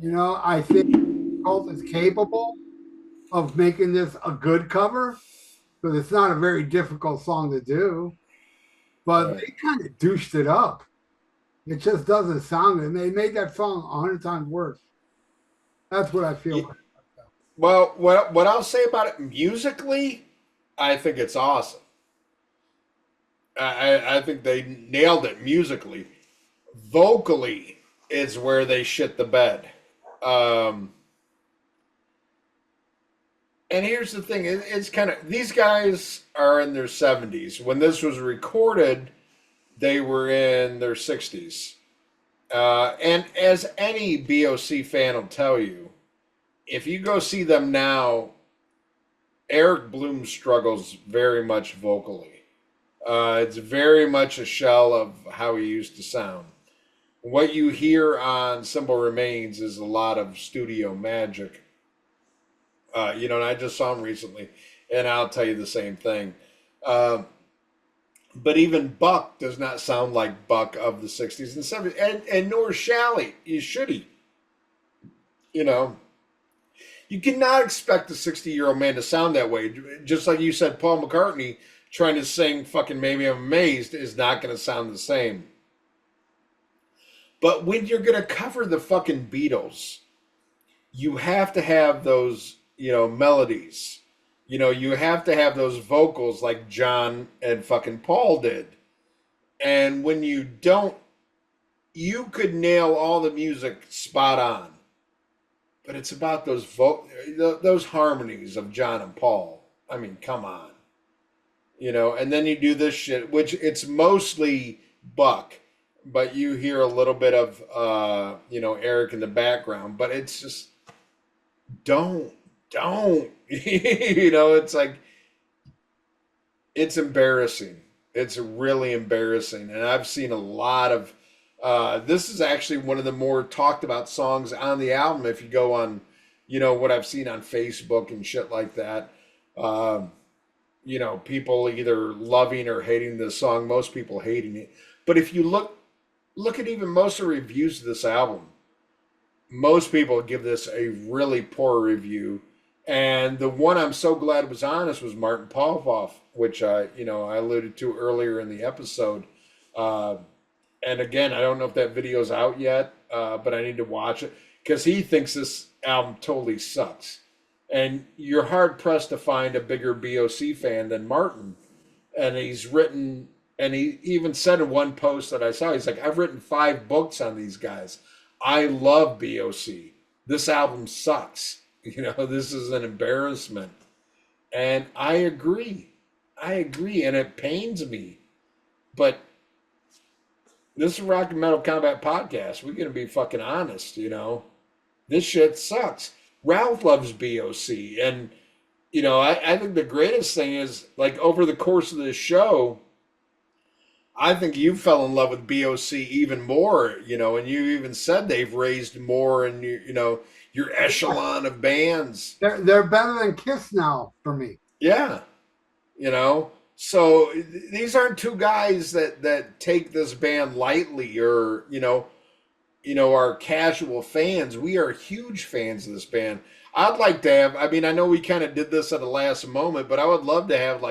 I think Cult is capable of making this a good cover, because it's not a very difficult song to do, but they kind of douched it up. It just doesn't sound good. They made that song 100 times worse. That's what I feel. Yeah. Well, what I'll say about it musically, I think it's awesome. I think they nailed it musically. Vocally is where they shit the bed. And here's the thing: it's kind of, these guys are in their 70s. When this was recorded, they were in their 60s. And as any BOC fan will tell you, if you go see them now, Eric Bloom struggles very much vocally. It's very much a shell of how he used to sound. What you hear on Simple Remains is a lot of studio magic. And I just saw him recently, and I'll tell you the same thing. But even Buck does not sound like Buck of the 60s and 70s, and nor shall he. Should he? You cannot expect a 60-year-old man to sound that way. Just like you said, Paul McCartney trying to sing fucking Maybe I'm Amazed is not going to sound the same. But when you're going to cover the fucking Beatles, you have to have those, melodies. You have to have those vocals like John and fucking Paul did. And when you don't, you could nail all the music spot on. but it's about those harmonies of John and Paul. I mean, come on, and then you do this shit, which it's mostly Buck, but you hear a little bit of Eric in the background, but it's just don't don't it's like it's embarrassing. It's really embarrassing, and I've seen a lot of. This is actually one of the more talked about songs on the album. If you go on, what I've seen on Facebook and shit like that. Um, people either loving or hating this song. Most people hating it. But if you look at even most of the reviews of this album, most people give this a really poor review. And the one I'm so glad was honest was Martin Popoff, which I alluded to earlier in the episode. Uh, and again, I don't know if that video's out yet, but I need to watch it because he thinks this album totally sucks. And you're hard pressed to find a bigger BOC fan than Martin. And he's written, and he even said in one post that I saw, he's like, I've written 5 books on these guys. I love BOC. This album sucks. This is an embarrassment. And I agree. I agree. And it pains me. But this is a Rock and Metal Combat podcast. We're going to be fucking honest, This shit sucks. Ralph loves BOC. And, I think the greatest thing is, like, over the course of this show, I think you fell in love with BOC even more, and you even said they've raised more in your echelon of bands. They're better than Kiss now for me. Yeah. So these aren't two guys that take this band lightly or, are casual fans. We are huge fans of this band. I'd like to have, I know we kind of did this at the last moment, but I would love to have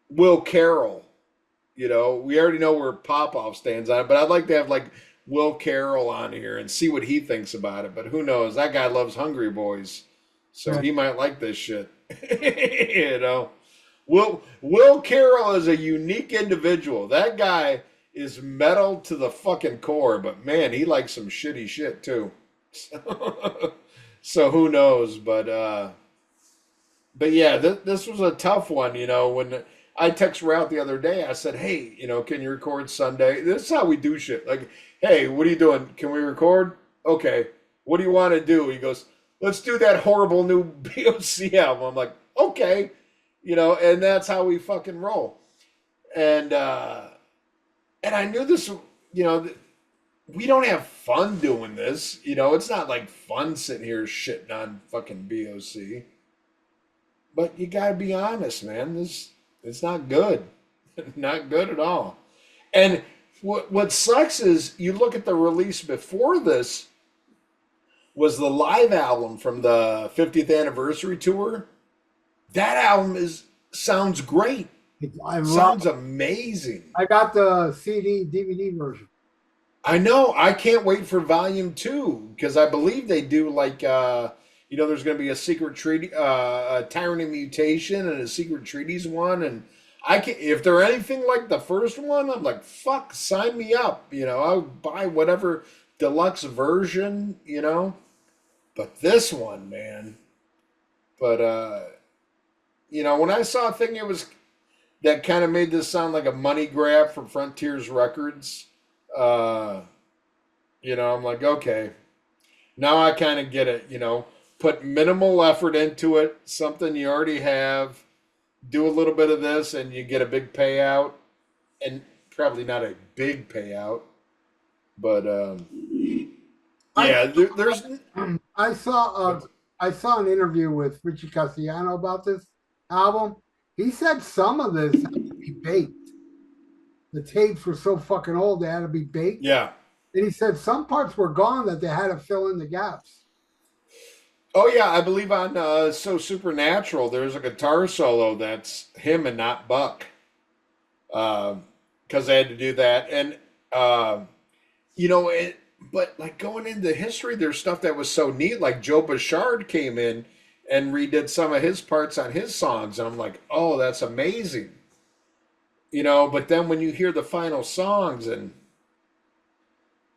Will Carroll. We already know where Popoff stands on it, but I'd like to have Will Carroll on here and see what he thinks about it. But who knows? That guy loves Hungry Boys, so he might like this shit. Will Carroll is a unique individual. That guy is metal to the fucking core, but man, he likes some shitty shit too. So who knows? But yeah, this was a tough one. When I texted her out the other day, I said, hey, can you record Sunday? This is how we do shit. Like, hey, what are you doing? Can we record? Okay. What do you want to do? He goes, let's do that horrible new BOC album. I'm like, okay. And that's how we fucking roll. And I knew this, we don't have fun doing this. It's not like fun sitting here shitting on fucking BOC. But you gotta be honest, man. It's not good. Not good at all. And what sucks is you look at the release before this was the live album from the 50th anniversary tour. That album sounds great. Sounds amazing. I got the CD, DVD version. I know. I can't wait for volume 2 because I believe they do there's going to be a secret treaty, a Tyranny Mutation, and a Secret Treaties one. And if they're anything like the first one, I'm like, fuck, sign me up. I'll buy whatever deluxe version. But this one, man. But when I saw a thing, it was that kind of made this sound like a money grab for Frontiers Records. I'm like, okay, now I kind of get it. Put minimal effort into it, something you already have, do a little bit of this and you get a big payout, and probably not a big payout, but there's I saw an interview with Richie Castellano about this album. He said some of this had to be baked. The tapes were so fucking old they had to be baked. Yeah. And he said some parts were gone that they had to fill in the gaps. Oh yeah, I believe on So Supernatural there's a guitar solo that's him and not Buck, because they had to do that, and but like going into history, there's stuff that was so neat. Like Joe Bouchard came in and redid some of his parts on his songs, and I'm like, oh, that's amazing. But then when you hear the final songs and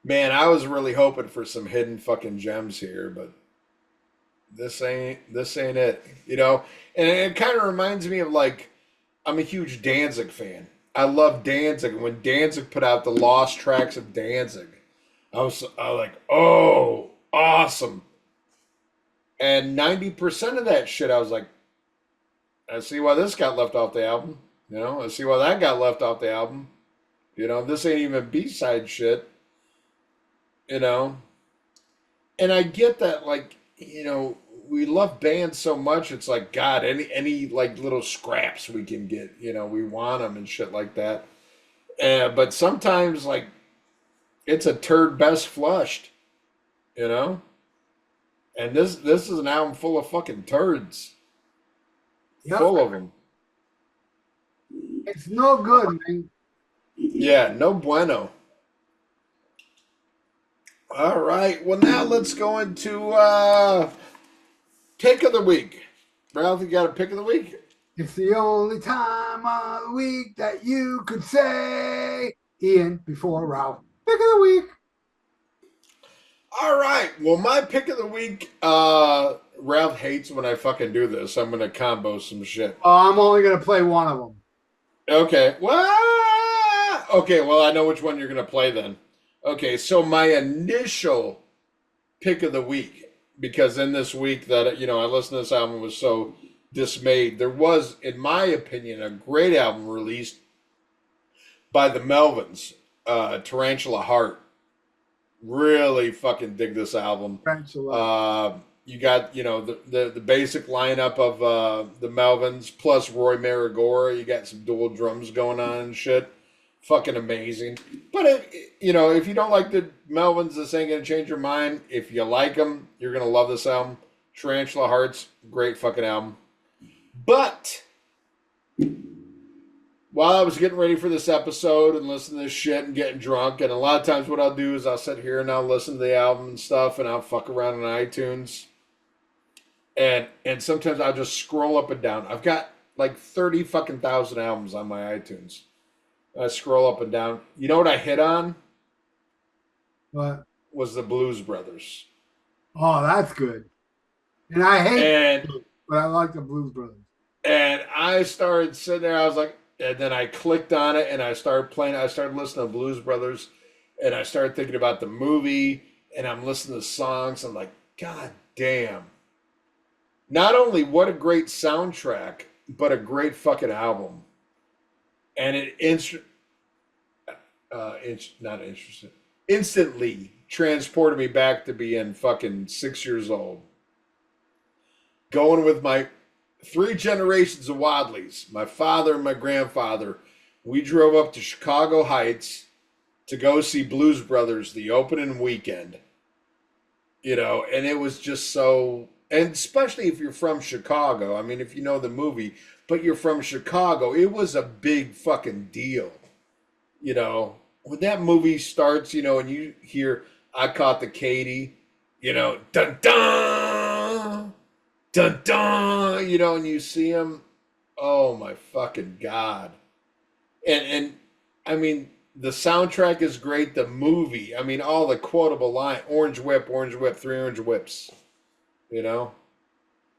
Man, I was really hoping for some hidden fucking gems here, but this ain't it. You know, and it kind of reminds me of like I'm a huge Danzig fan. I love Danzig. And when Danzig put out the Lost Tracks of Danzig, I was like, oh, awesome. And 90% of that shit, I was like, I see why this got left off the album. You know, I see why that got left off the album. You know, this ain't even B-side shit. You know, and I get that, like, you know, we love bands so much. It's like, God, any like little scraps we can get, you know, we want them and shit like that. But sometimes, like, it's a turd best flushed, you know. And this is an album full of fucking turds, Yep. full of them. It's no good, man. Yeah, no bueno. All right. Well, now let's go into pick of the week. Ralph, you got a pick of the week? It's the only time of the week that you could say Ian before Ralph. Pick of the week. All right. Well, my pick of the week. Ralph hates when I fucking do this. I'm gonna combo some shit. Oh, I'm only gonna play one of them. Okay. Well, okay. Well, I know which one you're gonna play then. Okay. So my initial pick of the week, because in this week that I listened to this album, was so dismayed. There was, in my opinion, a great album released by the Melvins, Tarantula Heart. Really fucking dig this album. You got, the basic lineup of the Melvins plus Roy Marigora. You got some dual drums going on and shit. Fucking amazing. But, if you don't like the Melvins, this ain't going to change your mind. If you like them, you're going to love this album. Tarantula Heart's great fucking album. But while I was getting ready for this episode and listening to this shit and getting drunk, and a lot of times what I'll do is I'll sit here and I'll listen to the album and stuff, and I'll fuck around on iTunes. And sometimes I'll just scroll up and down. I've got like 30 fucking thousand albums on my iTunes. I scroll up and down. You know what I hit on? What? Was the Blues Brothers. Oh, that's good. And I hate Blues, but I like the Blues Brothers. And I started sitting there, I was like, and then I clicked on it and I started playing. I started listening to Blues Brothers, and I started thinking about the movie, and I'm listening to songs. I'm like, God damn. Not only what a great soundtrack, but a great fucking album. And it instantly transported me back to being fucking 6 years old. Going with my 3 generations of Wadleys, my father and my grandfather. We drove up to Chicago Heights to go see Blues Brothers the opening weekend. And it was just so, and especially if you're from Chicago. I mean, if you know the movie, but you're from Chicago, it was a big fucking deal. When that movie starts, and you hear I Caught the Katy, dun dun, dun dun, and you see him, oh my fucking God. And I mean, the soundtrack is great, the movie, I mean, all the quotable line, orange whip, 3 orange whips,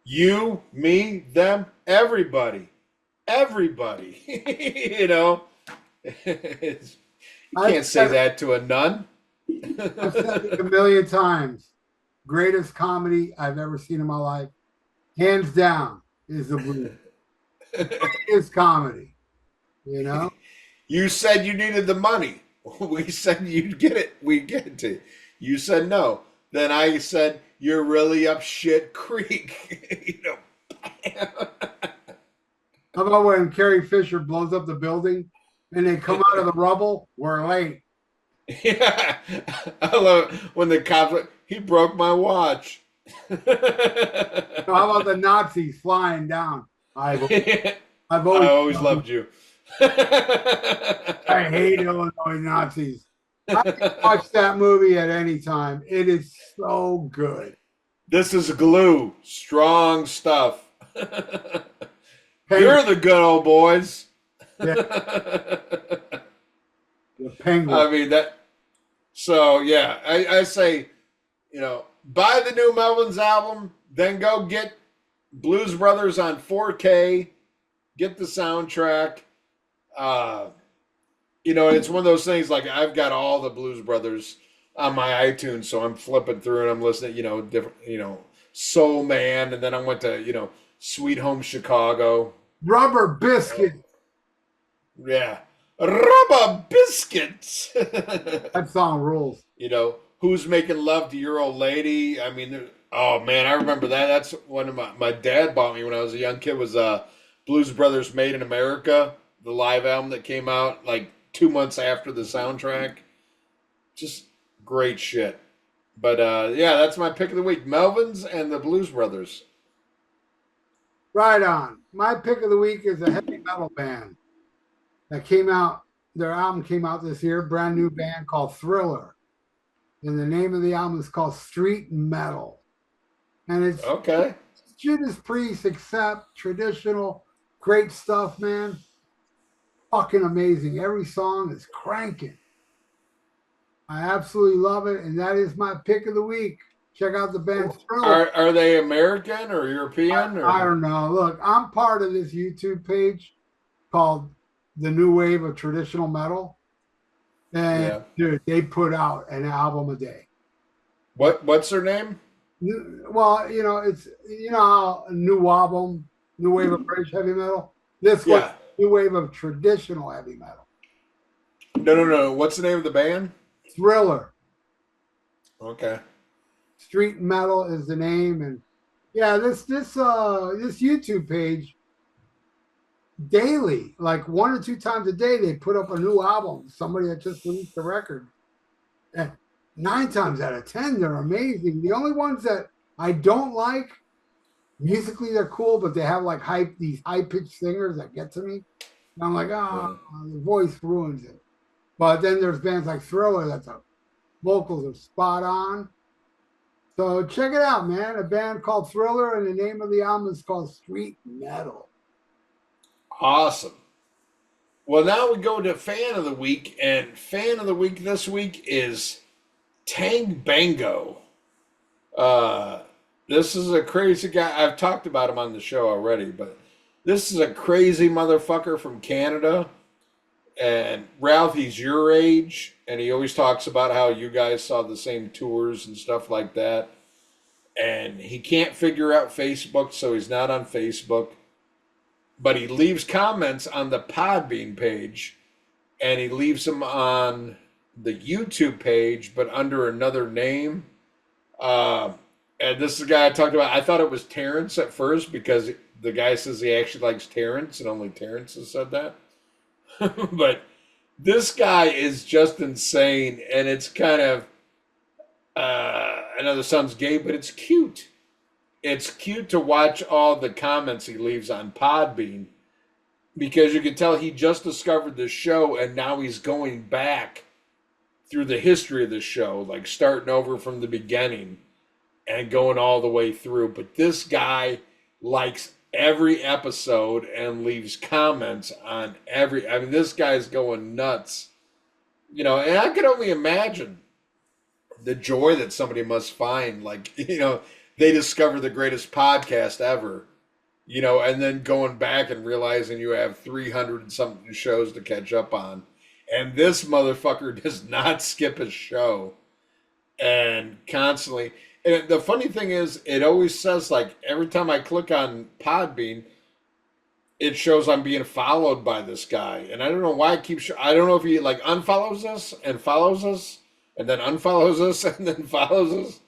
you, me, them, everybody, you can't say that to a nun. I've said it a million times. Greatest comedy I've ever seen in my life, hands down, is the Blues. Greatest comedy, You said you needed the money. We said you'd get it. We get it to you. You said no. Then I said, you're really up shit creek. How about when Carrie Fisher blows up the building and they come out of the rubble? We're late. Yeah. I love it when the cops, he broke my watch. How about the Nazis flying down? I've always loved you. I hate Illinois Nazis. I can watch that movie at any time. It is so good. This is glue. Strong stuff. You're the good old boys. Yeah. The Penguin. I mean, that So yeah, I say, buy the new Melvins album, then go get Blues Brothers on 4K, get the soundtrack. Uh, it's one of those things like I've got all the Blues Brothers on my iTunes, so I'm flipping through and I'm listening, different, Soul Man, and then I went to, Sweet Home Chicago. Rubber Biscuit. Yeah. Rubber biscuits. That song rules. Who's making love to your old lady? I mean, oh man, I remember that. That's one of my dad bought me when I was a young kid was Blues Brothers Made in America, the live album that came out like 2 months after the soundtrack. Just great shit. But yeah, that's my pick of the week. Melvins and the Blues Brothers. Right on. My pick of the week is a heavy metal band that came out. Their album came out this year, brand new band called Thriller. And the name of the album is called Street Metal. And it's Okay. Judas Priest, except traditional, great stuff, man. Fucking amazing. Every song is cranking. I absolutely love it. And that is my pick of the week. Check out the band Thriller. Are they American or European? I don't know. Look, I'm part of this YouTube page called The New Wave of Traditional Metal. And Yeah. dude, they put out an album a day. What's their name? Well, it's how a new album, new wave of British heavy metal. This was Yeah. new wave of traditional heavy metal. No. What's the name of the band? Thriller. Okay. Street Metal is the name, and yeah, this YouTube page daily, like 1 or 2 times a day, they put up a new album. Somebody that just released a record. And 9 times out of 10, they're amazing. The only ones that I don't like, musically they're cool, but they have like these high pitched singers that get to me. And I'm like, the voice ruins it. But then there's bands like Thriller that the vocals are spot on. So check it out, man. A band called Thriller, and the name of the album is called Street Metal. Awesome. Well, now we go to fan of the week, and fan of the week this week is Tang Bango. This is a crazy guy. I've talked about him on the show already, but this is a crazy motherfucker from Canada. And Ralph, he's your age, and he always talks about how you guys saw the same tours and stuff like that. And he can't figure out Facebook, so he's not on Facebook. But he leaves comments on the Podbean page, and he leaves them on the YouTube page, but under another name. And this is the guy I talked about. I thought it was Terrence at first because the guy says he actually likes Terrence, and only Terrence has said that. But this guy is just insane, and it's kind of, I know this sounds gay, but it's cute. It's cute to watch all the comments he leaves on Podbean because you can tell he just discovered the show and now he's going back through the history of the show, like starting over from the beginning and going all the way through. But this guy likes every episode and leaves comments on this guy's going nuts. And I could only imagine the joy that somebody must find, like, they discover the greatest podcast ever, and then going back and realizing you have 300 and something shows to catch up on. And this motherfucker does not skip a show and constantly. And the funny thing is, it always says, like, every time I click on Podbean, it shows I'm being followed by this guy. And I don't know why it keeps, I don't know if he, like, unfollows us and follows us and then unfollows us and then follows us.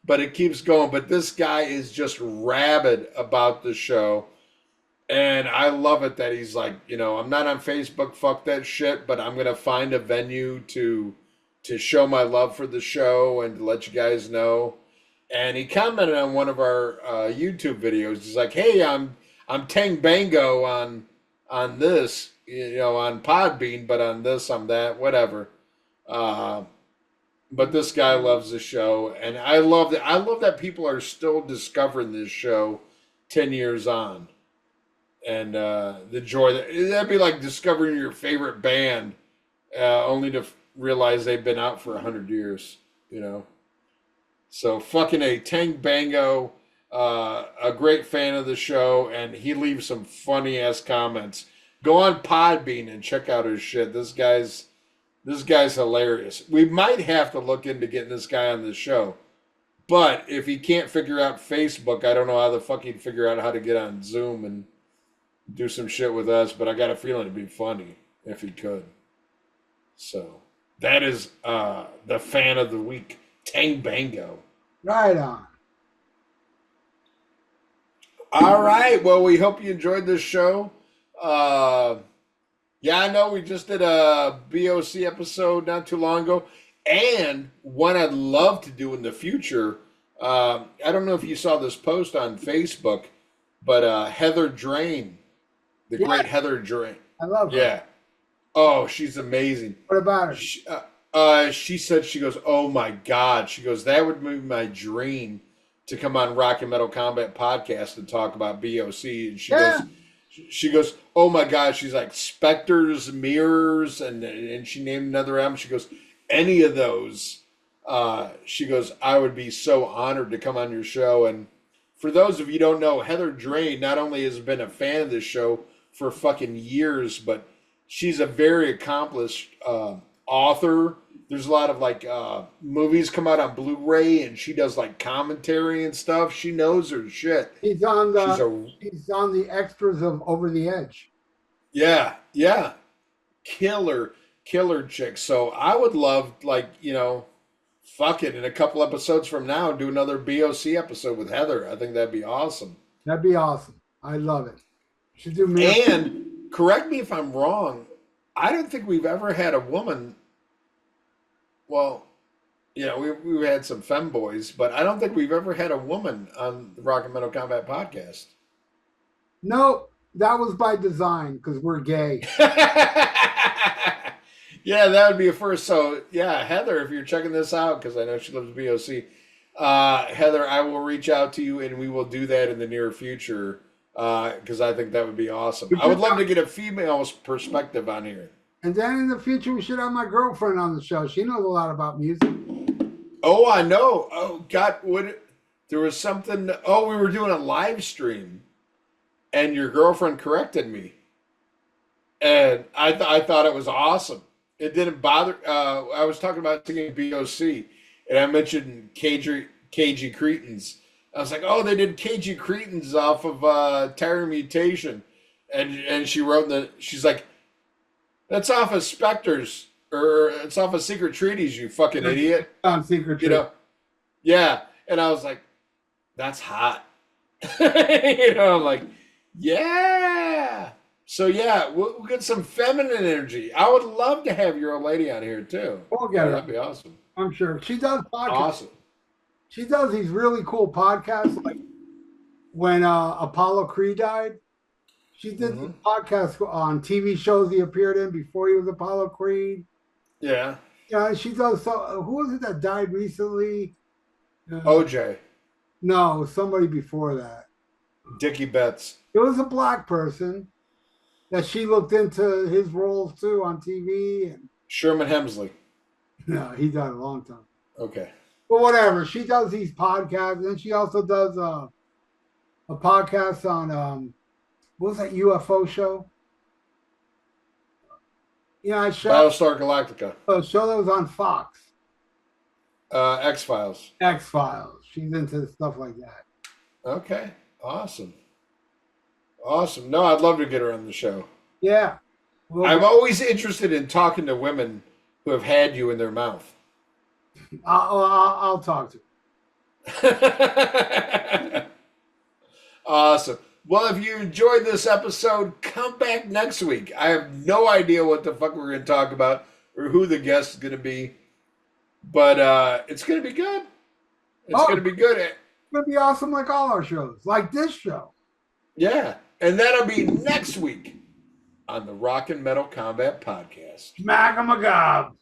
But it keeps going. But this guy is just rabid about the show. And I love it that he's like, I'm not on Facebook, fuck that shit, but I'm going to find a venue to show my love for the show and to let you guys know. And he commented on one of our YouTube videos. He's like, hey, I'm Tang Bango on this, on Podbean, but on this, I'm that, whatever. But this guy loves the show, and I love that. I love that people are still discovering this show 10 years on, and the joy that'd be like discovering your favorite band, only to realize they've been out for 100 years, you know. So fucking A. Tang Bango, a great fan of the show, and he leaves some funny ass comments. Go on Podbean and check out his shit. This guy's hilarious. We might have to look into getting this guy on the show. But if he can't figure out Facebook, I don't know how the fuck he'd figure out how to get on Zoom and do some shit with us. But I got a feeling it'd be funny if he could. So that is the fan of the week, Tang Bango. Right on. All right. Well, we hope you enjoyed this show. Yeah, I know we just did a BOC episode not too long ago. And what I'd love to do in the future, I don't know if you saw this post on Facebook, but Heather Drain, the great Heather Drain. I love her. Yeah. Oh, she's amazing. What about her? She said, she goes, oh my God. She goes, that would be my dream to come on Rock and Metal Combat Podcast and talk about BOC. And she goes, oh my God. She's like Spectres, Mirrors, and she named another album. She goes, any of those, she goes, I would be so honored to come on your show. And for those of you who don't know, Heather Drain not only has been a fan of this show for fucking years, but she's a very accomplished author. There's a lot of like movies come out on Blu-ray, and she does like commentary and stuff. She knows her shit. She's on the extras of Over the Edge. Yeah. Killer chick. So I would love, like, you know, fuck it, in a couple episodes from now, do another BOC episode with Heather. I think that'd be awesome. That'd be awesome. I love it. Should do And correct me if I'm wrong, I don't think we've ever had a woman. Well, you know, we've had some femboys, but I don't think we've ever had a woman on the Rock and Metal Combat Podcast. No, that was by design because we're gay. Yeah, that would be a first. So, yeah, Heather, if you're checking this out, because I know she loves BOC, Heather, I will reach out to you, and we will do that in the near future, because I think that would be awesome. I would love to get a female's perspective on here. And then in the future, we should have my girlfriend on the show. She knows a lot about music. Oh, I know. Oh, God, there was something. Oh, we were doing a live stream, and your girlfriend corrected me. And I thought it was awesome. It didn't bother. I was talking about singing BOC, and I mentioned KG Cretins. I was like, oh, they did KG Cretins off of Terror Mutation. And she wrote she's like, that's off of Spectres, or it's off of Secret Treaties, you fucking idiot. On Secret Treaties. You know? Yeah. And I was like, that's hot. You know, I'm like, yeah. So, yeah, we'll get some feminine energy. I would love to have your old lady on here, too. We'll get her. That'd be awesome. I'm sure. She does podcasts. Awesome. She does these really cool podcasts. Like when Apollo Creed died, she did these podcasts on TV shows he appeared in before he was Apollo Creed. Yeah. Yeah, she does. So, who was it that died recently? OJ. No, somebody before that. Dickie Betts. It was a black person that she looked into his roles too on TV. And Sherman Hemsley. no, he died a long time. Okay. But whatever. She does these podcasts, and she also does a podcast on what was that UFO show? Yeah, Battlestar Galactica. A show that was on Fox. X-Files. X-Files. She's into stuff like that. Okay. Awesome. Awesome. No, I'd love to get her on the show. Yeah. I'm always interested in talking to women who have had you in their mouth. I'll talk to her. Awesome. Well, if you enjoyed this episode, come back next week. I have no idea what the fuck we're going to talk about or who the guest is going to be, but it's going to be good. It's going to be good. It's going to be awesome, like all our shows, like this show. Yeah, and that'll be next week on the Rock and Metal Combat Podcast. Smack 'em a gob.